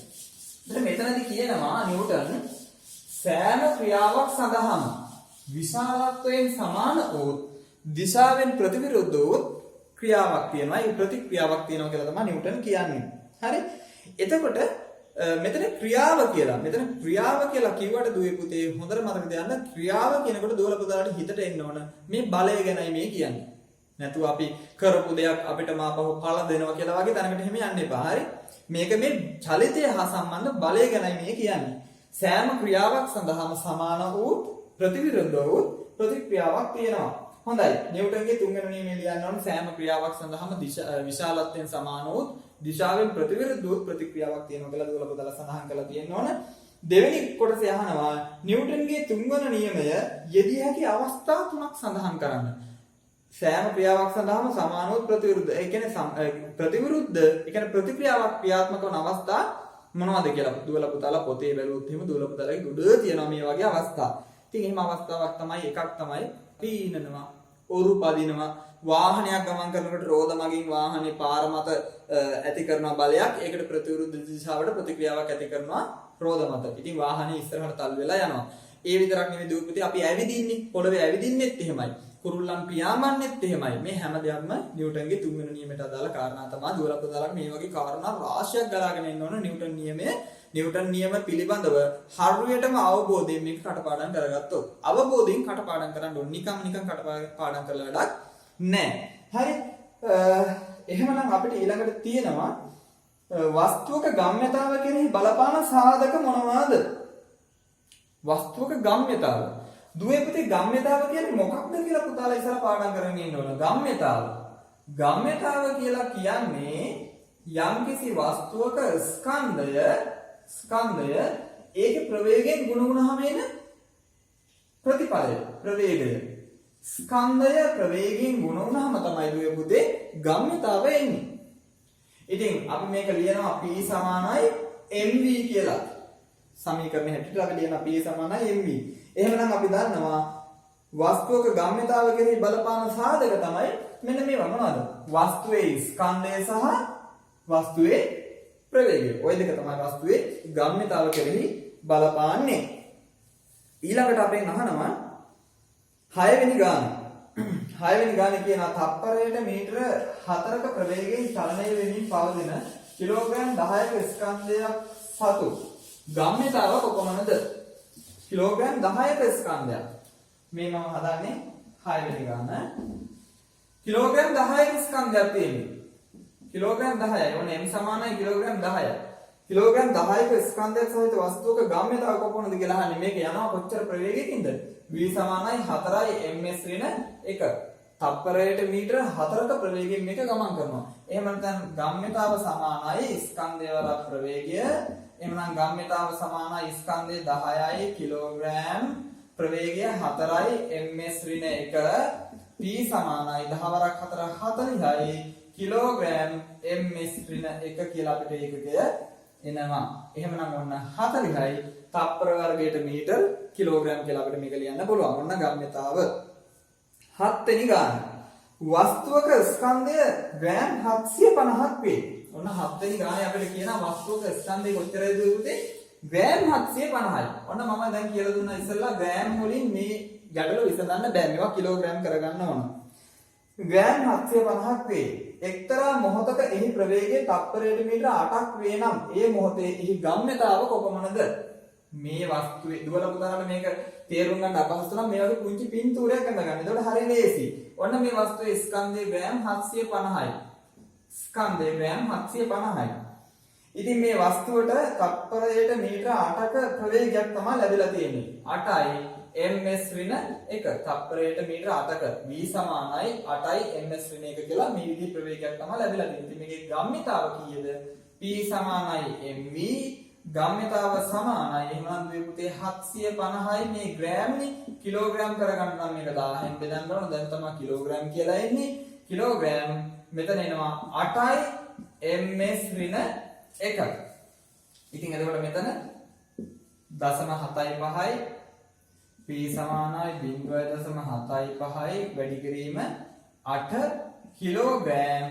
දැන් මෙතනදී කියනවා නිව්ටන් සෑම ක්‍රියාවක් සඳහාම විශාලත්වයෙන් සමාන වූ දිශාවෙන් ප්‍රතිවිරුද්ධ වූ ක්‍රියාවක් තියෙනවා. ඒ ප්‍රතික්‍රියාවක් තියෙනවා කියලා තමයි නිව්ටන් කියන්නේ. හරි. එතකොට මෙතන ක්‍රියාව කියලා කිව්වට දුවේ පුතේ හොඳට මතක තියාගන්න ක්‍රියාව කියනකොට දුවල පුතාලට හිතට එන්න ඕන මේ බලය ගැනයි මේ කියන්නේ. නැතුව අපි කරපු දෙයක් අපිට මාපහු පළ දෙනවා කියලා වගේ තැනකට එහෙම යන්න එපා. හරි. මේක මේ චලිතය හා සම්බන්ධ බලය ගැනයි මේ කියන්නේ. සෑම ක්‍රියාවක් සඳහාම සමාන වූ ප්‍රතිවිරුද්ධ වූ ප්‍රතික්‍රියාවක් තියෙනවා. හොඳයි. නිව්ටන්ගේ තුන්වෙනි නියමය ලියන්න ඕන සෑම ක්‍රියාවක් සඳහාම විශාලත්වයෙන් සමාන වූ දිශාවෙන් ප්‍රතිවිරුද්ධ වූ ප්‍රතික්‍රියාවක් තියෙනවා කියලා දුවල පුතාලා සඳහන් කරලා තියෙන්න ඕන. දෙවෙනි කොටසේ අහනවා නිව්ටන්ගේ තුන්වන නියමය යෙදිය හැකි අවස්ථා තුනක් සඳහන් කරන්න. සෑම ක්‍රියාවක් සඳහාම සමාන වූ ප්‍රතිවිරුද්ධ ඒ කියන්නේ ප්‍රතිවිරුද්ධ ඒ කියන්නේ ප්‍රතික්‍රියාවක් ක්‍රියාත්මක වන අවස්ථා මොනවද කියලා දුවල පුතාලා පොතේ බැලුවොත් එහෙම දුවල පුතාලාගේ ගොඩ තියෙනවා මේ වගේ අවස්ථා. ඉතින් එහෙම අවස්ථාවක් තමයි එකක් තමයි පීනනවා, ඔරු පදිනවා, වාහනයක් ගමන් කරනකොට රෝද මගින් වාහනේ පාර මත ඇති කරන බලයක් ඒකට ප්‍රතිවිරුද්ධ දිශාවට ප්‍රතික්‍රියාවක් ඇති කරනවා රෝද මත. ඉතින් වාහනේ ඉස්සරහට තල් වෙලා යනවා. ඒ විතරක් නෙමෙයි දුවපිටේ අපි ඇවිදින්නේ, පොළවේ ඇවිදින්නෙත් එහෙමයි. කුරුල්ලන් පියාඹන්නෙත් එහෙමයි. මේ හැම දෙයක්ම නිව්ටන්ගේ තුන්වෙනි නියමයට අදාළ කාරණා තමයි. දුවල පුතාලට මේ වගේ කාරණා රාශියක් ගලාගෙන එන්න ඕන නිව්ටන් නියමය. නිව්ටන් නියම පිළිබඳව හරියටම අවබෝධයෙන් මේක කටපාඩම් කරගත්තොත්. අවබෝධයෙන් කටපාඩම් කරන්න ඕන. නිකන් කටපාඩම් කරලා වැඩක් නැහැ. හරි. එහෙමනම් අපිට ඊළඟට තියෙනවා වස්තුවක ගම්‍යතාව කෙරෙහි බලපාන සාධක මොනවාද? වස්තුවක ගම්‍යතාව. දුවේ පුතේ ගම්‍යතාව කියන්නේ මොකක්ද කියලා පුතාලා ඉස්සර පාඩම් කරගෙන ඉන්න ඕන. ගම්‍යතාව. ගම්‍යතාව කියලා කියන්නේ යම්කිසි වස්තුවක ස්කන්ධය ඒකේ ප්‍රවේගයෙන් ගුණ වුණාම එන ප්‍රතිඵලය ප්‍රවේගය. ස්කන්ධය ප්‍රවේගයෙන් ගුණ වුණාම තමයි දුවේ පුතේ ගම්‍යතාව එන්නේ. ඉතින් අපි මේක ලියනවා P සමානයි mv කියලා. සමීකරණය හැටියට අපි ලියනවා P සමානයි mv. එහෙමනම් අපි දන්නවා වස්තුවක ගම්‍යතාව කෙරෙහි බලපාන සාධක තමයි මෙන්න මේවා මොනවද? වස්තුවේ ස්කන්ධය සහ වස්තුවේ ප්‍රවේගය. ওই දෙක තමයි වස්තුවේ ගම්‍යතාව කෙරෙහි බලපාන්නේ. ඊළඟට අපෙන් අහනවා 6 වෙනි ගාන. 6 වෙනි ගානේ කියනවා තප්පරයට මීටර 4ක ප්‍රවේගයෙන් චලනය වෙමින් පවතින කිලෝග්‍රෑම් 10ක ස්කන්ධයක් සතු ගම්‍යතාව කොපමණද? කිලෝග්‍රෑම් 10ක ස්කන්ධයක්. මේ මම හදන්නේ 6 වෙනි ගාන. කිලෝග්‍රෑම් 10ක ස්කන්ධයක් තියෙන්නේ. කිලෝග්‍රෑම් 10යි. ඕනේ m සමානයි කිලෝග්‍රෑම් 10යි. කිලෝග්‍රෑම් 10ක ස්කන්ධයක් සහිත වස්තුවක ගම්‍යතාව කොපමණද කියලා අහන්නේ. මේක යනවා කොච්චර ප්‍රවේගයකින්ද? v සමානයි 4යි ms ඍණ 1. තප්පරයට මීටර 4ක ප්‍රවේගයෙන් මේක ගමන් කරනවා. එහෙම නැත්නම් ගම්‍යතාව සමානයි ස්කන්ධය වල ප්‍රවේගය. එහෙනම් ගම්‍යතාව සමානයි ස්කන්ධය 10යි කිලෝග්‍රෑම් ප්‍රවේගය 4යි ms ඍණ 1. p සමානයි 10 වරක් 4 40යි කිලෝග්‍රෑම් ms ඍණ 1 කියලා අපිට ඒකකය එනවා. එහෙමනම් ඔන්න 40යි තප්පර වර්ගයට මීටර් කිලෝග්‍රෑම් කියලා අපිට මේක ලියන්න පුළුවන්. ඔන්න ගම්‍යතාව. 7 වෙනි ගාන. වස්තුවක ස්කන්ධය ග්‍රෑම් 750ක් වේ. ඔන්න 7 වෙනි ගානේ අපිට කියන වස්තුවක ස්කන්ධය කොච්චරද දුන්නේ? ග්‍රෑම් 750යි. ඔන්න මම දැන් කියලා දුන්නා ඉස්සෙල්ලා ග්‍රෑම් වලින් මේ ගැටලුව විසඳන්න බෑ. මේවා කිලෝග්‍රෑම් කරගන්න ඕන. ග්‍රෑම් 750ක් වේ. එක්තරා මොහොතක එහි ප්‍රවේගය තප්පරයට මීටර 8ක් වේ නම් ඒ මොහොතේ එහි ගම්‍යතාව කොපමණද? මේ වස්තුවේ දුවල පුතාලට මේක තේරුම් ගන්න අපහසු නම් මේ වගේ පුංචි පින්තූරයක් අඳගන්න. එතකොට හරිය ලේසි. ඔන්න මේ වස්තුවේ ස්කන්ධය ග්‍රෑම් 750යි. ස්කන්ධය ග්‍රෑම් 750යි. ඉතින් මේ වස්තුවට තප්පරයට මීටර 8ක ප්‍රවේගයක් තමයි ලැබිලා තියෙන්නේ. 8යි ms ඍණ 1. තප්පරයට මීටර 8ක v සමානයි 8යි ms ඍණ 1 කියලා මේ විදිහේ ප්‍රවේගයක් තමයි ලැබිලා තියෙන්නේ. ඉතින් මේකේ ගම්‍යතාව කීයද? p P සමානයි mv ගම්මිතාව සමානයි එහෙනම් දුවේ පුතේ 750යි මේ ග්‍රෑම්නේ කිලෝග්‍රෑම් කරගන්න නම් මේක 1000න් බෙදන්න ඕන දැන් තමයි කිලෝග්‍රෑම් කියලා එන්නේ කිලෝග්‍රෑම් මෙතන එනවා 8යි ms ඍණ 1යි ඉතින් එතකොට මෙතන 0.75යි p සමානයි 0.75යි වැඩි කිරීම 8 කිලෝග්‍රෑම්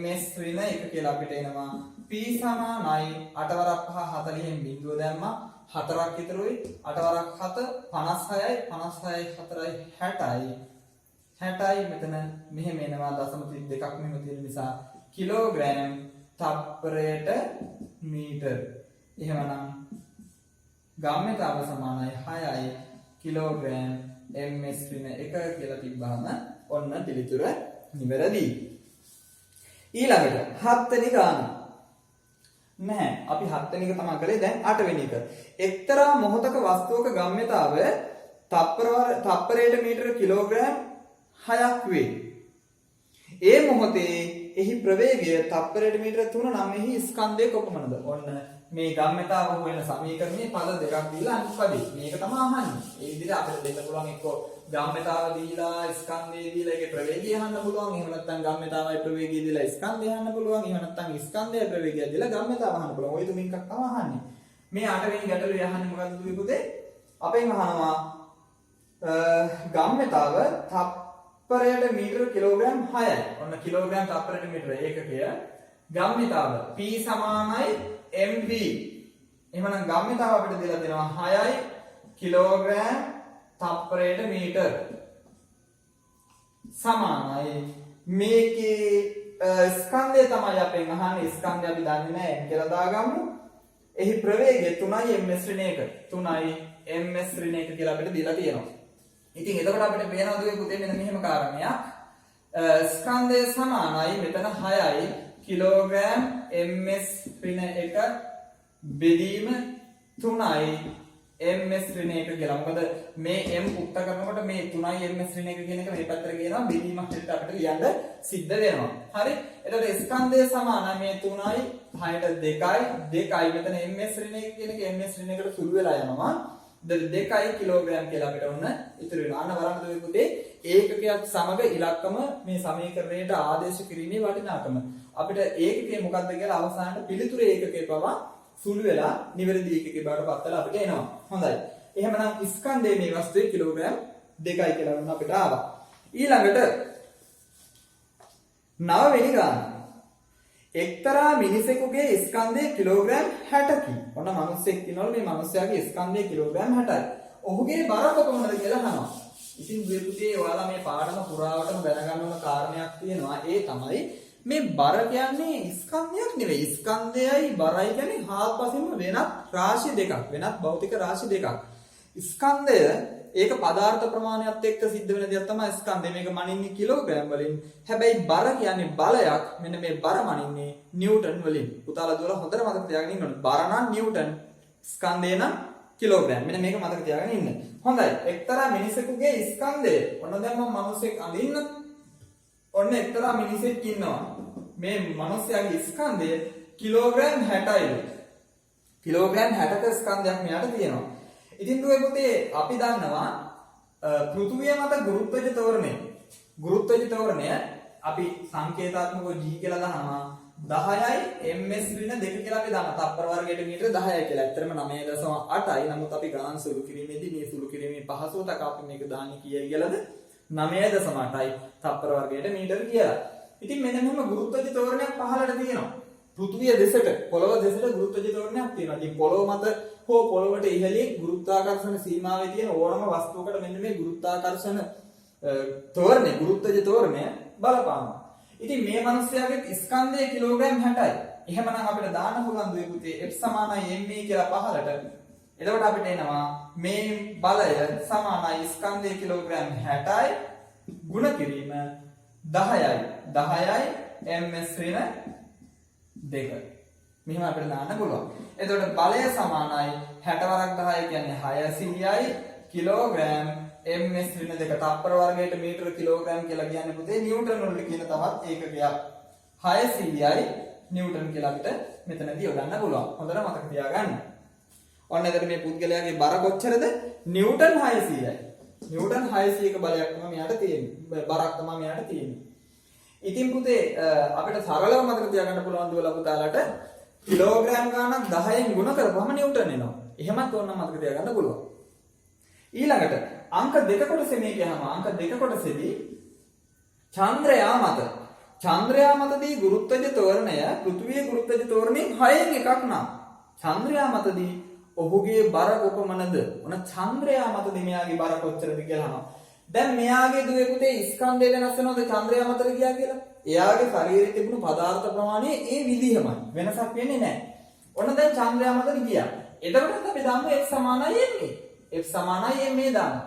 ms ඍණ 1 කියලා අපිට එනවා p සමානයි 8 වරක් 5 40න් බිඳුව දැම්මා 4ක් ඉතුරුයි 8 වරක් 7 56යි 56යි 4යි 60යි 60යි මෙතන මෙහෙම එනවා 0.2ක් මෙහෙම තියෙන නිසා කිලෝග්‍රෑම් තප්පරයට මීටර එහෙමනම් ගාම්‍යතාව සමානයි 6යි කිලෝග්‍රෑම් ms ඍණ 1 කියලා තිබ්බහම ඔන්න පිළිතුර නිවැරදි ඊළඟට 7 වෙනි ගාන නැහැ අපි 7 වෙනි එක තමයි කරේ දැන් 8 වෙනි එක එක්තරා මොහොතක වස්තුවක ගම්‍යතාව තප්පරයට මීටර කිලෝග්‍රෑම් 6ක් වේ ඒ මොහොතේ එහි ප්‍රවේගය තප්පරයට මීටර 3 නම් එහි ස්කන්ධය කොපමණද ඔන්න මේ ගම්‍යතාව හොයන සමීකරණයේ පද දෙකක් දීලා අනිත් පදේ මේක තමයි අහන්නේ ඒ විදිහට අපිට දෙන්න පුළුවන් එක්ක ගම්‍යතාව දීලා ස්කන්ධය දීලා ඒකේ ප්‍රවේගය අහන්න පුළුවන් එහෙම නැත්නම් ගම්‍යතාවයි ප්‍රවේගය දීලා ස්කන්ධය අහන්න පුළුවන් එහෙම නැත්නම් ස්කන්ධය ප්‍රවේගය දීලා ගම්‍යතාව අහන්න පුළුවන් ඔය තුنين එකක් තමයි අහන්නේ මේ 8 වෙනි ගැටලුවේ අහන්නේ මොකද්ද දුවේ පුතේ අපෙන් අහනවා ගම්‍යතාව තප්පරයට මීටර කිලෝග්‍රෑම් 6යි ඔන්න කිලෝග්‍රෑම් තප්පරයට මීටර ඒකකය ගම්‍යතාව p සමානයි mv එහෙනම් ගම්‍යතාව අපිට දීලා දෙනවා 6යි කිලෝග්‍රෑම් තප්පරයට මීටර සමානයි මේකේ ස්කන්ධය තමයි අපෙන් අහන්නේ ස්කන්ධය අපි දන්නේ නැහැ m කියලා දාගමු එහි ප්‍රවේගය 3යි ms ඍණ 1 3යි ms ඍණ 1 කියලා අපිට දීලා තියෙනවා ඉතින් එතකොට අපිට පේනවා දුවේ පුතේ මෙන්න මෙහෙම කාරණයක් ස්කන්ධය සමානයි මෙතන 6යි කිලෝග්‍රෑම් ms ඍණ 1 බෙදීම 3යි ms ඍණ 1 කියලා. මොකද මේ m උක්ත කරනකොට මේ 3යි ms ඍණ 1 කියන එක මේ පැත්තට කියනවා බෙදීමක් විදිහට අපිට ලියන්න සිද්ධ වෙනවා. හරි? එතකොට ස්කන්ධය සමානයි මේ 3යි 6ට 2යි මෙතන ms ඍණ 1 කියන එක ms ඍණ 1කට සුළු වෙලා යනවා. 2යි කිලෝග්‍රෑම් කියලා අපිට ඔන්න ඉතුරු වෙනවා. අන්න බලන්න දුවේ පුතේ ඒකකයක් සමග ඉලක්කම මේ සමීකරණයට ආදේශ කිරීමේ වටිනාකම. අපිට ඒකකේ මොකක්ද කියලා අවසානයේ පිළිතුරු ඒකකේ පවා සුළු වෙලා නිවැරදි ඒකකේ බවට පත් වෙලා අපිට එනවා. හොඳයි. එහෙමනම් ස්කන්ධයේ මේ වස්තුවේ කිලෝග්‍රෑම් 2යි කියලා වුණා අපිට ආවා. ඊළඟට 9 වෙනි ගාන. එක්තරා මිනිසෙකුගේ ස්කන්ධය කිලෝග්‍රෑම් 60කි. ඔන්න මිනිස්සෙක් ඉන්නවලු මේ මිනිස්යාගේ ස්කන්ධය කිලෝග්‍රෑම් 60යි. ඔහුගේ බර කොපමණද කියලා අහනවා. ඉතින් දුවේ පුතේ ඔයාලා මේ පාඩම පුරාවටම දැනගන්න ඕන කාරණයක් තියෙනවා. ඒ තමයි මේ බර කියන්නේ ස්කන්ධයක් නෙවෙයි. ස්කන්ධයයි බරයි කියන්නේ හාත්පසින්ම වෙනත් රාශි දෙකක්. වෙනත් භෞතික රාශි දෙකක්. ස්කන්ධය ඒක පදාර්ථ ප්‍රමාණයත් එක්ක සිද්ධ වෙන දෙයක් තමයි ස්කන්ධය. මේක මනින්නේ කිලෝග්‍රෑම් වලින්. හැබැයි බර කියන්නේ බලයක්. මෙන්න මේ බර මනින්නේ නිව්ටන් වලින්. පුතාලා දුවලා හොඳට මතක තියාගෙන ඉන්න ඕනේ. බර නම් නිව්ටන්, ස්කන්ධය නම් කිලෝග්‍රෑම්. මෙන්න මේක මතක තියාගෙන ඉන්න. හොඳයි. එක්තරා මිනිසෙකුගේ ස්කන්ධය. ඔන්න දැන් මම මිනිසෙක් අඳින්න. ඔන්න එක්තරා මිනිසෙක් ඉන්නවා. මේ මිනිස්යාගේ ස්කන්ධය කිලෝග්‍රෑම් 60යි. කිලෝග්‍රෑම් 60ක ස්කන්ධයක් මෙයාට තියෙනවා. ඉතින් දුවේ පුතේ අපි දන්නවා පෘථුවිය මත ගුරුත්වජ තෝරණය. ගුරුත්වජ තෝරණය අපි සංකේතාත්මකව g කියලා දානවා 10යි ms ඍණ 2 කියලා අපි දානවා. තප්පර වර්ගයට මීටර 10යි කියලා. ඇත්තටම 9.8යි. නමුත් අපි ගණන් සුළු කිරීමේදී මේ සුළු කිරීමේ පහසුවට අපි මේක දාන්නේ කීයද කියලාද 9.8යි තප්පර වර්ගයට මීටර කියලා. ඉතින් මෙන්න මෙහෙම ගුරුත්වජ තෝරණයක් පහළට තියෙනවා. පෘථුවිය දෙසට පොළව දෙසට ගුරුත්වජ තෝරණයක් තියෙනවා. ඉතින් පොළව මත හෝ පොළවට ඉහළින් ගුරුත්වාකර්ෂණ සීමාවේ තියෙන ඕනම වස්තුවකට මෙන්න මේ ගුරුත්වාකර්ෂණ තෝරණය ගුරුත්වජ තෝරණය බලපානවා. ඉතින් මේ මිනිස්යාගේ ස්කන්ධය කිලෝග්‍රෑම් 60යි. එහෙමනම් අපිට දාන්න පුළුවන් දුවේ පුතේ F සමානයි ma කියලා පහළට. එතකොට අපිට එනවා මේ බලය සමානයි ස්කන්ධය කිලෝග්‍රෑම් 60යි ගුණ කිරීම 10යි 10යි ms ඍණ 2. මෙහෙම අපිට දාන්න පුළුවන්. එතකොට බලය සමානයි 60 වරක් 10 කියන්නේ 600යි කිලෝග්‍රෑම් ms ඍණ 2 තප්පර වර්ගයට මීටර කිලෝග්‍රෑම් කියලා කියන්නේ පුතේ නිව්ටන් වලට කියන තවත් ඒකකයක්. 600යි නිව්ටන් කියලා අපිට මෙතනදී යොදන්න පුළුවන්. හොඳට මතක තියාගන්න. ඔන්න එතන මේ පුද්ගලයාගේ බර කොච්චරද? නිව්ටන් 600යි. නිව්ටන් 600ක බලයක් තමයි මෙයාට තියෙන්නේ. බරක් තමයි මෙයාට තියෙන්නේ. ඉතින් පුතේ අපිට සරලව මතක තියාගන්න පුළුවන් දුවලා පුතාලට කිලෝග්‍රෑම් ගාණක් 10න් ගුණ කරපුවම නිව්ටන් එනවා. එහෙමත් ඕනනම් මතක තියාගන්න පුළුවන්. ඊළඟට අංක 2 කොටසේ මේ කියහම අංක 2 කොටසේදී චන්ද්‍රයා මතදී ගුරුත්වජ තෝරණය පෘථිවියේ ගුරුත්වජ තෝරණයෙන් 6න් එකක් නම් චන්ද්‍රයා මතදී ඔහුගේ බර කොපමණද? ඔන්න චන්ද්‍රයා මතදී මෙයාගේ බර කොච්චරද කියලා අහනවා. දැන් මෙයාගේ දුවේ පුතේ ස්කන්ධය වෙනස් වෙනවද චන්ද්‍රයා මතද ගියා කියලා? එයාගේ ශරීරයේ තිබුණු පදාර්ථ ප්‍රමාණය ඒ විදිහමයි. වෙනසක් වෙන්නේ නැහැ. ඔන්න දැන් චන්ද්‍රයා මතද ගියා. එතකොට අපි දන්නු F සමානයි ma. F සමානයි ma දානවා.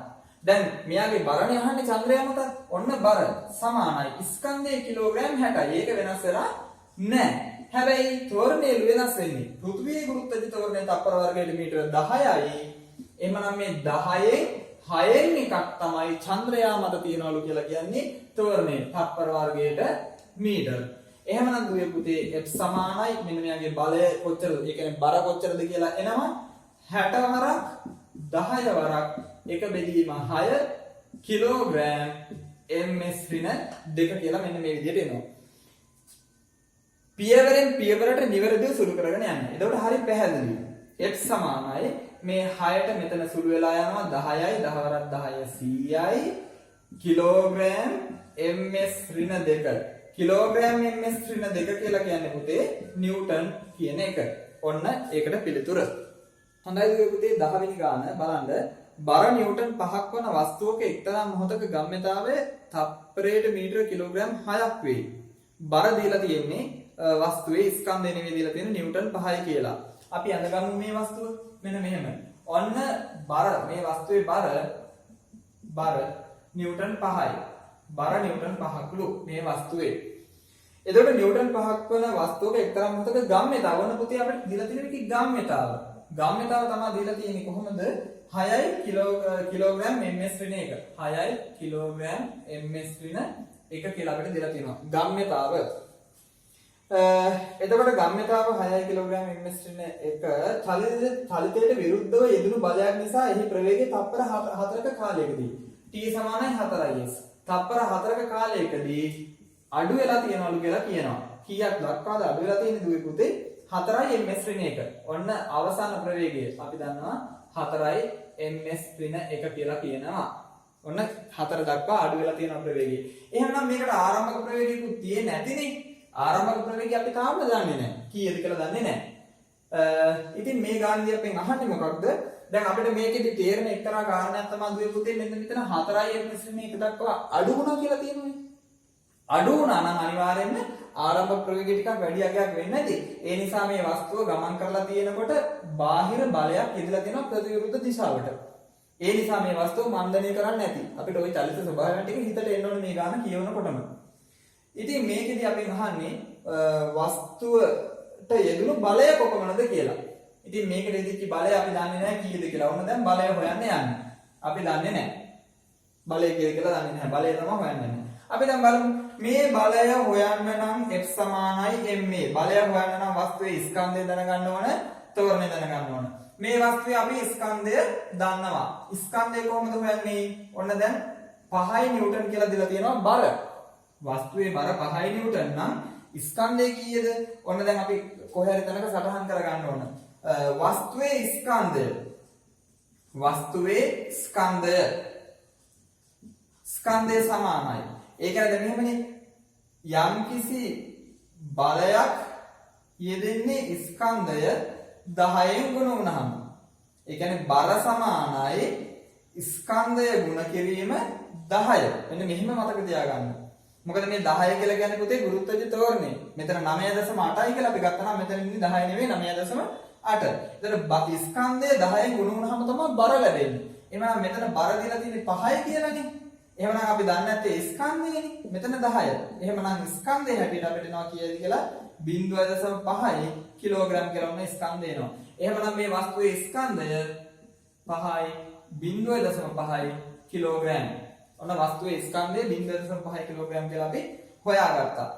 දැන් මෙයාගේ බරනේ අහන්නේ චන්ද්‍රයා මත. ඔන්න බර සමානයි ස්කන්ධයේ කිලෝග්‍රෑම් 60යි. ඒක වෙනස් වෙලා නැහැ. හැබැයි තෝරණය වෙනස් වෙන්නේ. පෘථිවියේ ගුරුත්වජ තෝරණය තප්පර වර්ගයට මීටර 10යි. එහෙමනම් මේ 10න් 6න් එකක් තමයි චන්ද්‍රයා මත තියනවලු කියලා කියන්නේ තෝරණය තප්පර වර්ගයට මීටර. එහෙමනම් දුවේ පුතේ F සමානයි මෙන්න මෙයාගේ බලය කොච්චරද? ඒ කියන්නේ බර කොච්චරද කියලා එනවා 60 වරක් 10 වරක් 1 බෙදීම 6 කිලෝග්‍රෑම් ms ඍණ 2 කියලා මෙන්න මේ විදිහට එනවා. පියවරෙන් පියවරට නිවැරදිව සුළු කරගෙන යන්න. එතකොට හරි පැහැදිලි. F සමානයි මේ 6ට මෙතන සුළු වෙලා යනවා 10යි 10 වරක් 10 100යි කිලෝග්‍රෑම් ms ඍණ 2. කිලෝග්‍රෑම් ms ඍණ 2 කියලා කියන්නේ පුතේ නිව්ටන් කියන එක. ඔන්න ඒකට පිළිතුර. හොඳයි පුතේ 10 වෙනි ගාන බලන්න. බර නිව්ටන් 5ක් වන වස්තුවක එක්තරා මොහොතක ගම්‍යතාවය තප්පරයට මීටර කිලෝග්‍රෑම් 6ක් වේ. බර දීලා තියෙන්නේ වස්තුවේ ස්කන්ධය නෙවෙයි දීලා තියෙන නිව්ටන් 5යි කියලා. අපි අඳගමු මේ වස්තුව මෙන්න මෙහෙම. ඔන්න බර මේ වස්තුවේ බර නිව්ටන් 5යි. බර නිව්ටන් 5ක්ලු මේ වස්තුවේ. එතකොට නිව්ටන් 5ක් වන වස්තුවක එක්තරා මොහොතක ගම්‍යතාව වන පුතේ අපිට දීලා තියෙන එක ගම්‍යතාව. ගම්‍යතාව තමයි දීලා තියෙන්නේ කොහොමද? 6යි කිලෝග්‍රෑම් ms ඍණ 1. 6යි කිලෝග්‍රෑම් ms ඍණ 1 කියලා අපිට දීලා තියෙනවා. ගම්‍යතාව. එතකොට ගම්‍යතාව 6 කිලෝග්‍රෑම් ms ඍණ 1 චලිතයට විරුද්ධව යෙදුණු බලයක් නිසා එහි ප්‍රවේගය තප්පර 4ක කාලයකදී t සමානයි 4s. තප්පර 4ක කාලයකදී අඩු වෙලා තියෙනවලු කියලා කියනවා. කීයක් දක්වාද අඩු වෙලා තියෙන්නේ දුවේ පුතේ? 4යි ms ඍණ 1. ඔන්න අවසාන ප්‍රවේගය අපි දන්නවා 4යි ms ඍණ 1 කියලා කියනවා. ඔන්න 4 දක්වා අඩු වෙලා තියෙන ප්‍රවේගය. එහෙනම් මේකට ආරම්භක ප්‍රවේගයකුත් තියෙන්නේ නැතිනේ. ආරම්භක ප්‍රවේගය අපි තාම දන්නේ නැහැ. කීයද කියලා දන්නේ නැහැ. ඉතින් මේ ගානදී අපෙන් අහන්නේ මොකක්ද? දැන් අපිට මේකෙදි තේරෙන එක්තරා කාරණයක් තමයි දුවේ පුතේ මෙන්න මෙතන 4යි ms ඍණ 1 දක්වා අඩු වුණා කියලා තියෙනවනේ. අඩු වුණා නම් අනිවාර්යෙන්ම ආරම්භක ප්‍රවේගය ටිකක් වැඩි අගයක් වෙන්නේ නැති. ඒ නිසා මේ වස්තුව ගමන් කරලා තියෙනකොට බාහිර බලයක් යෙදලා තියෙනවා ප්‍රතිවිරුද්ධ දිශාවට. ඒ නිසා මේ වස්තුව මන්දනය කරන්නේ නැති. අපිට ওই චලිත ස්වභාවයන් ටික හිතට එන්න ඕනේ මේ ගාන කියවනකොටම. ඉතින් මේකෙදි අපෙන් අහන්නේ වස්තුවට යෙදුණු බලය කොපමණද කියලා. ඉතින් මේකට යෙදිච්ච බලය අපි දන්නේ නැහැ කීයද කියලා. ඔන්න දැන් බලය හොයන්න යන්නේ. අපි දන්නේ නැහැ. බලය කීයද කියලා දන්නේ නැහැ. බලය තමයි හොයන්නේ. අපි දැන් බලමු මේ බලය හොයන්න නම් F සමානයි ma. බලය හොයන්න නම් වස්තුවේ ස්කන්ධය දැනගන්න ඕන, තෝරණය දැනගන්න ඕන. මේ වස්තුවේ අපි ස්කන්ධය දන්නවා. ස්කන්ධය කොහොමද හොයන්නේ? ඔන්න දැන් 5යි නිව්ටන් කියලා දීලා තියෙනවා බර. වස්තුවේ බර 5යි නිව්ටන් නම් ස්කන්ධය කීයද? ඔන්න දැන් අපි කොහේ හරි තැනක සටහන් කරගන්න ඕන. වස්තුවේ ස්කන්ධය සමානයි. ඒ කියන්නේ දැන් මෙහෙමනේ යම්කිසි බලයක් යෙදෙන්නේ ස්කන්ධය 10න් ගුණ වුණාම. ඒ කියන්නේ බර සමානයි ස්කන්ධය ගුණ කිරීම 10. මෙන්න මෙහෙම මතක තියාගන්න. මොකද මේ 10 කියලා කියන්නේ පුතේ ගුරුත්වජ තෝරණය. මෙතන 9.8යි කියලා අපි ගත්තා නම් මෙතන ඉන්නේ 10 නෙවෙයි 9.8. එතන ස්කන්ධය 10න් ගුණ වුණාම තමයි බර ලැබෙන්නේ. එහෙනම් මෙතන බර දීලා තියෙන්නේ 5යි කියලානේ. එහෙමනම් අපි දන්නේ නැත්තේ ස්කන්ධයනේ. මෙතන 10. එහෙමනම් ස්කන්ධය හැටියට අපිට එනවා කීයද කියලා 0.5යි කිලෝග්‍රෑම් කියලා ඔන්න ස්කන්ධය එනවා. එහෙමනම් මේ වස්තුවේ ස්කන්ධය 5යි 0.5යි කිලෝග්‍රෑම්. ඔන්න වස්තුවේ ස්කන්ධය 0.5 කිලෝග්‍රෑම් කියලා අපි හොයාගත්තා.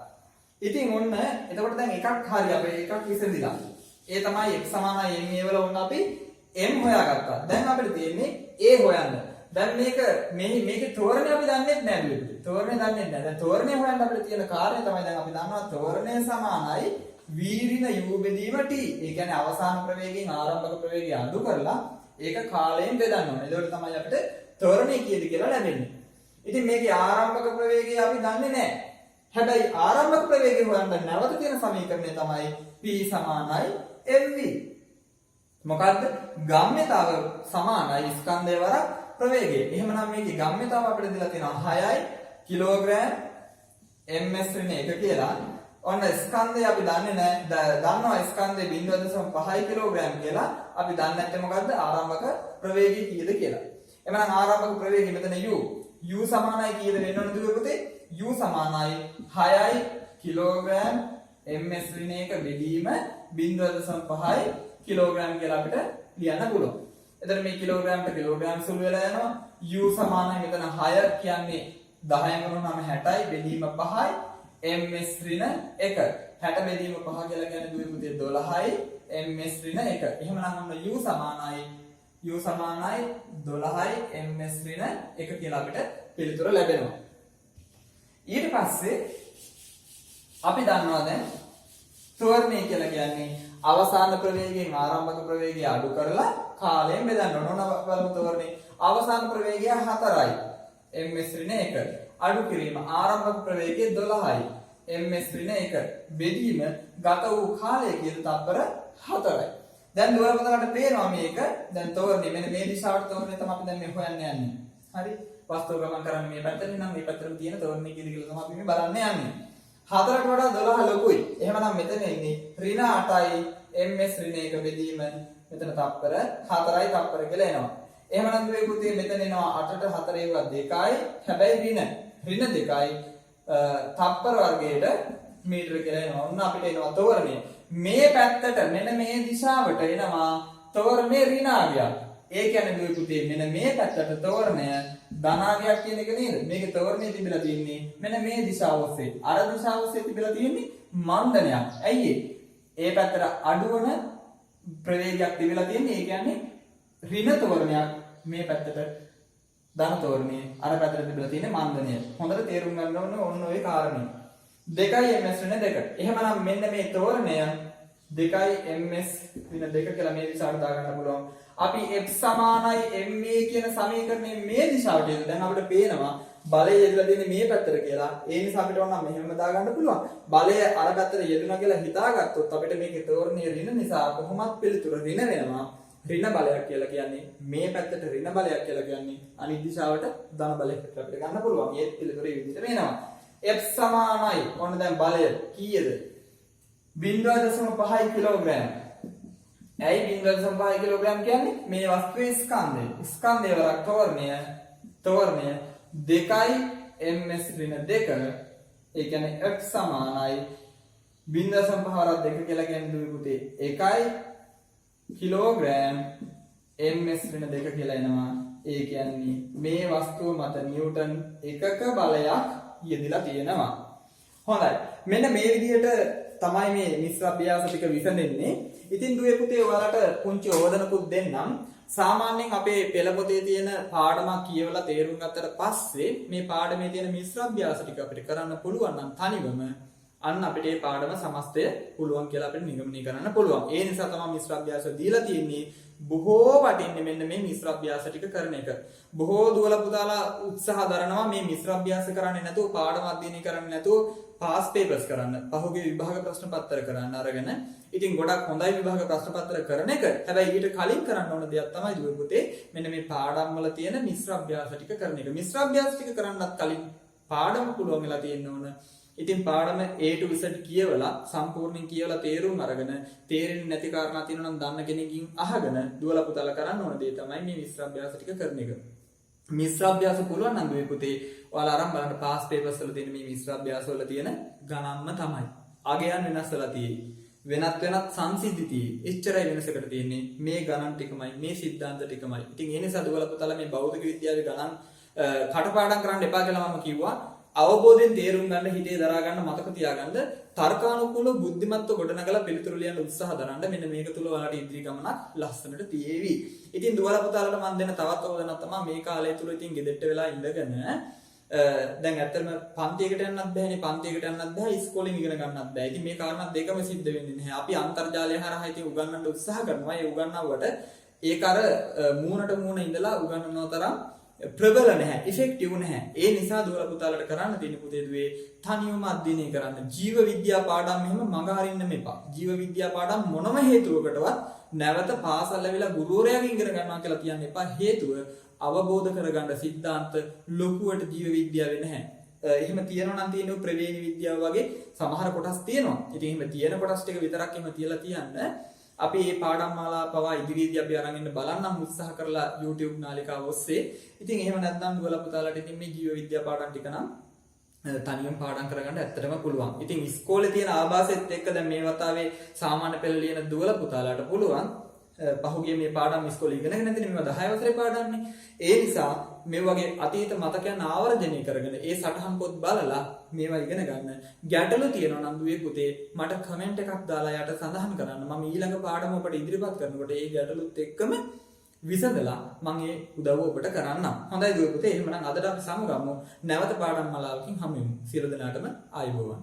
ඉතින් ඔන්න එතකොට දැන් එකක් හරි අපේ එකක් විසඳිලා. ඒ තමයි x සමානයි m වල ඔන්න අපි m හොයාගත්තා. දැන් අපිට තියෙන්නේ a හොයන්න. දැන් මේකේ තෝරණය අපි දන්නේ නැහැ නේද? තෝරණය දන්නේ නැහැ. දැන් තෝරණය හොයන්න අපිට තියෙන කාර්යය තමයි දැන් අපි දන්නවා තෝරණය සමානයි v ඍණ u බෙදීම t. ඒ කියන්නේ අවසාන ප්‍රවේගයෙන් ආරම්භක ප්‍රවේගය අඩු කරලා ඒක කාලයෙන් බෙදන්න ඕනේ. එතකොට තමයි අපිට තෝරණය කීයද කියලා ලැබෙන්නේ. ඉතින් මේකේ ආරම්භක ප්‍රවේගය අපි දන්නේ නැහැ. හැබැයි ආරම්භක ප්‍රවේගය හොයන්න නැවත තියෙන සමීකරණය තමයි p සමානයි mv. මොකද්ද? ගම්‍යතාව සමානයි ස්කන්ධය වරක් ප්‍රවේගය. එහෙමනම් මේකේ ගම්‍යතාව අපිට දීලා තියෙනවා 6යි කිලෝග්‍රෑම් ms ඍණ 1 කියලා. ඔන්න ස්කන්ධය අපි දන්නේ නැහැ. දන්නවා ස්කන්ධය 0.5 කිලෝග්‍රෑම් කියලා. අපි දන්නේ නැත්තේ මොකද්ද? ආරම්භක ප්‍රවේගය කීයද කියලා. එහෙනම් ආරම්භක ප්‍රවේගය මෙතන u. u සමානයි කීයද වෙන්න ඕනද පුතේ? u සමානයි 6යි කිලෝග්‍රෑම් ms ඍණ 1 බෙදීම 0.5 කිලෝග්‍රෑම් කියලා අපිට ලියන්න පුළුවන්. එතන මේ කිලෝග්‍රෑම්ට කිලෝග්‍රෑම් සුළු වෙලා යනවා. u සමානයි මෙතන 6 කියන්නේ 10න් ගණනම 60යි බෙදීම 5යි ms ඍණ 1. 60 බෙදීම 5 කියලා කියන්නේ දුවේ පුතේ 12යි ms ඍණ 1. එහෙමනම් ඔන්න u සමානයි 12යි ms ඍණ 1 කියලා අපිට පිළිතුර ලැබෙනවා. ඊට පස්සේ අපි දන්නවා දැන් තෝරණය කියලා කියන්නේ අවසාන ප්‍රවේගයෙන් ආරම්භක ප්‍රවේගය අඩු කරලා කාලයෙන් බෙදන්න ඕන. බලමු තෝරණේ. අවසාන ප්‍රවේගය 4යි ms ඍණ 1. අඩු කිරීම ආරම්භක ප්‍රවේගය 12යි ms ඍණ 1. බෙදීම ගත වූ කාලය කියන තත්පර 4යි. දැන් දුරපතකට පේනවා මේක. දැන් තෝරණේ මෙන්න මේ දිශාවට තෝරණේ තමයි අපි දැන් මේ හොයන්න යන්නේ. හරි. වස්තුව ගමන් කරන්නේ මේ පැත්තෙන් නම් මේ පැත්තට තියෙන තෝරණේ කීයද කියලා තමයි අපි මේ බලන්න යන්නේ. 4ට වඩා 12 ලොකුයි. එහෙමනම් මෙතන ඉන්නේ ඍණ 8යි ms ඍණ 1 බෙදීම මෙතන තත්පර 4යි තත්පර කියලා එනවා. එහෙමනම් මේ පුතේ මෙතන එනවා 8ට 4 ඒවා 2යි. හැබැයි ඍණ 2යි තත්පර වර්ගයට මීටර කියලා එනවා. ඔන්න අපිට එනවා තෝරණය. මේ පැත්තට මෙන්න මේ දිශාවට එනවා තෝරණේ ඍණාගයක්. ඒ කියන්නේ දුවේ පුතේ මෙන්න මේ පැත්තට තෝරණය ධනාගයක් කියන එක නේද? මේකේ තෝරණය තිබිලා තියෙන්නේ මෙන්න මේ දිශාව ඔස්සේ. අර දිශාව ඔස්සේ තිබිලා තියෙන්නේ මණ්ඩනයක්. ඇයි ඒ පැත්තට අඩුවන ප්‍රවේගයක් තිබිලා තියෙන්නේ. ඒ කියන්නේ ඍණ තෝරණයක්. මේ පැත්තට ධන තෝරණය. අර පැත්තට තිබිලා තියෙන්නේ මණ්ඩනය. හොඳට තේරුම් ගන්න ඕනේ ඔන්න ඔය කාරණේ. 2යි ms ඍණ 2. එහෙමනම් මෙන්න මේ තෝරණය 2යි ms ඍණ 2 කියලා මේ දිශාවට දාගන්න පුළුවන්. අපි f සමානයි ma කියන සමීකරණය මේ දිශාවට යන දැන් අපිට පේනවා බලය යෙදලා තියෙන්නේ මේ පැත්තට කියලා. ඒ නිසා අපිට ඕන නම් මෙහෙම දාගන්න පුළුවන්. බලය අර පැත්තට යෙදුණා කියලා හිතාගත්තොත් අපිට මේකේ තෝරණයේ ඍණ නිසා කොහොමත් පිළිතුර ඍණ වෙනවා. ඍණ බලයක් කියලා කියන්නේ මේ පැත්තට ඍණ බලයක් කියලා කියන්නේ අනිත් දිශාවට ධන බලයක් කියලා අපිට ගන්න පුළුවන්. මේ පිළිතුර මේ විදිහට වෙනවා. f සමානයි ඔන්න දැන් බලය කීයද? 0.5 කිලෝග්‍රෑම්. ඇයි 0.5 කිලෝග්‍රෑම් කියන්නේ? මේ වස්තුවේ ස්කන්ධය. ස්කන්ධය වල තෝරණය 2යි ms ඍණ 2. ඒ කියන්නේ f සමානයි 0.5 වරක් 2 කියලා කියන්නේ දුවේ පුතේ 1යි කිලෝග්‍රෑම් ms ඍණ 2 කියලා එනවා. ඒ කියන්නේ මේ වස්තුව මත නිව්ටන් එකක බලයක් යෙදিলা තියෙනවා. හොඳයි. මෙන්න මේ විදිහට තමයි මේ මිශ්‍ර අභ්‍යාස ටික විසඳෙන්නේ. ඉතින් දුවේ පුතේ ඔයාලට පුංචි ඕදනකුත් දෙන්නම්. සාමාන්‍යයෙන් අපේ පෙළ පොතේ තියෙන පාඩමක් කියවලා තේරුම් ගත්තට පස්සේ මේ පාඩමේ තියෙන මිශ්‍ර අභ්‍යාස ටික අපිට කරන්න පුළුවන් නම් තනිවම අන්න අපිට මේ පාඩම සමස්තය පුළුවන් කියලා අපිට නිගමනය කරන්න පුළුවන්. ඒ නිසා තමයි මිශ්‍ර අභ්‍යාස දීලා තියෙන්නේ. බොහෝ වටින්නේ මෙන්න මේ මිශ්‍ර අභ්‍යාස ටික කරන එක. බොහෝ දුවලා පුතාලා උත්සාහ දරනවා මේ මිශ්‍ර අභ්‍යාස කරන්නේ නැතුව පාඩම අධ්‍යයනය කරන්නේ නැතුව පාස් පේපර්ස් කරන්න. පහුගිය විභාග ප්‍රශ්න පත්‍ර කරන්න අරගෙන ඉතින් ගොඩක් හොඳයි විභාග ප්‍රශ්න පත්‍ර කරන එක. හැබැයි ඊට කලින් කරන්න ඕන දෙයක් තමයි දුවේ පුතේ මෙන්න මේ පාඩම් වල තියෙන මිශ්‍ර අභ්‍යාස ටික කරන එක. මිශ්‍ර අභ්‍යාස ටික කරන්නත් කලින් පාඩම පුළුවන් වෙලා තියෙන්න ඕන. ඉතින් පාඩම A to Z කියවලා සම්පූර්ණයෙන් කියවලා තේරුම් අරගෙන තේරෙන්නේ නැති කාරණා තියෙනවා නම් දන්න කෙනකින් අහගෙන දුවලා පුතාලා කරන්න ඕන දේ තමයි මේ මිශ්‍ර අභ්‍යාස ටික කරන එක. මිශ්‍ර අභ්‍යාස පුළුවන් නම් දුවේ පුතේ ඔයාලා අරන් බලන්න පාස් පේපර්ස් වල තියෙන මේ මිශ්‍ර අභ්‍යාස වල තියෙන ගණන්ම තමයි. අගයන් වෙනස් වෙලා තියෙයි. වෙනත් සංසිද්ධි තියෙයි. එච්චරයි වෙනසකට තියෙන්නේ. මේ ගණන් ටිකමයි මේ સિદ્ધාන්ත ටිකමයි. ඉතින් ඒ නිසා දුවලා පුතාලා මේ භෞතික විද්‍යාවේ ගණන් කටපාඩම් කරන්න එපා කියලා මම කිව්වා. අවබෝධයෙන් තේරුම් ගන්න, හිතේ දරා ගන්න, මතක තියාගන්න, තර්කානුකූලව බුද්ධිමත්ව ගොඩනගලා පිළිතුරු ලියන්න උත්සාහ දරන්න. මෙන්න මේක තුල ඔයාලට ඉදිරි ගමනක් ලස්සනට තියේවි. ඉතින් දුවලා පුතාලට මම දෙන තවත් අවධානයක් තමයි මේ කාලය තුල ඉතින් ගෙදරට වෙලා ඉඳගෙන දැන් ඇත්තටම පන්තියකට යන්නත් බෑනේ, පන්තියකට යන්නත් බෑ, ඉස්කෝලෙන් ඉගෙන ගන්නත් බෑ. ඉතින් මේ කාරණා දෙකම සිද්ධ වෙන්නේ නැහැ. අපි අන්තර්ජාලය හරහා ඉතින් උගන්වන්න උත්සාහ කරනවා. ඒ උගන්වනවට ඒක අර මූණට මූණ ඉඳලා උගන්වන තරම් ප්‍රබල නැහැ, ඉෆෙක්ටිව් නැහැ. ඒ නිසා දුවලා පුතාලට කරන්න තියෙන පුතේ දුවේ තනියම අධ්‍යයනය කරන්න. ජීව විද්‍යා පාඩම් මෙහෙම මඟ අරින්න මෙපා. ජීව විද්‍යා පාඩම් මොනම හේතුවකටවත් නැවත පාසල් ලැබිලා ගුරුවරයාගෙන් ඉගෙන ගන්නවා කියලා කියන්න එපා. හේතුව අවබෝධ කරගන්න සිද්ධාන්ත ලොකුවට ජීව විද්‍යාවේ නැහැ. එහෙම තියෙනවා නම් තියෙනවා ප්‍රවේණි විද්‍යාව වගේ සමහර කොටස් තියෙනවා. ඉතින් එහෙම තියෙන කොටස් ටික විතරක් එහෙම තියලා තියන්න. අපි මේ පාඩම් මාලා පවා ඉදිරියේදී අපි අරන් ඉන්න බලන්නම් උත්සාහ කරලා YouTube නාලිකාව ඔස්සේ. ඉතින් එහෙම නැත්නම් දුවලා පුතාලාට ඉතින් මේ ජීව විද්‍යා පාඩම් ටික නම් තනියම පාඩම් කරගන්න ඇත්තටම පුළුවන්. ඉතින් ඉස්කෝලේ තියෙන ආభాසෙත් එක්ක දැන් මේ වතාවේ සාමාන්‍ය පෙළ ලියන දුවලා පුතාලාට පුළුවන්. පහුගිය මේ පාඩම් ඉස්කෝලේ ඉගෙනගෙන නැතිනේ, මේවා 10 වසරේ පාඩම්නේ. ඒ නිසා මේ වගේ අතීත මතකයන් ආවර්ජනය කරගෙන ඒ සටහන් පොත් බලලා මේවා ඉගෙන ගන්න. ගැටලු තියෙනවා නම් දුවේ පුතේ මට කමෙන්ට් එකක් දාලා යට සඳහන් කරන්න. මම ඊළඟ පාඩම ඔබට ඉදිරිපත් කරනකොට ඒ ගැටලුත් එක්කම විසඳලා මම ඒ උදව්ව ඔබට කරන්නම්. හොඳයි දුවේ පුතේ. එහෙනම් අදට අපි සමුගමු. නැවත පාඩම් මාලාවකින් හමු වෙමු. සියලු දෙනාටම ආයුබෝවන්.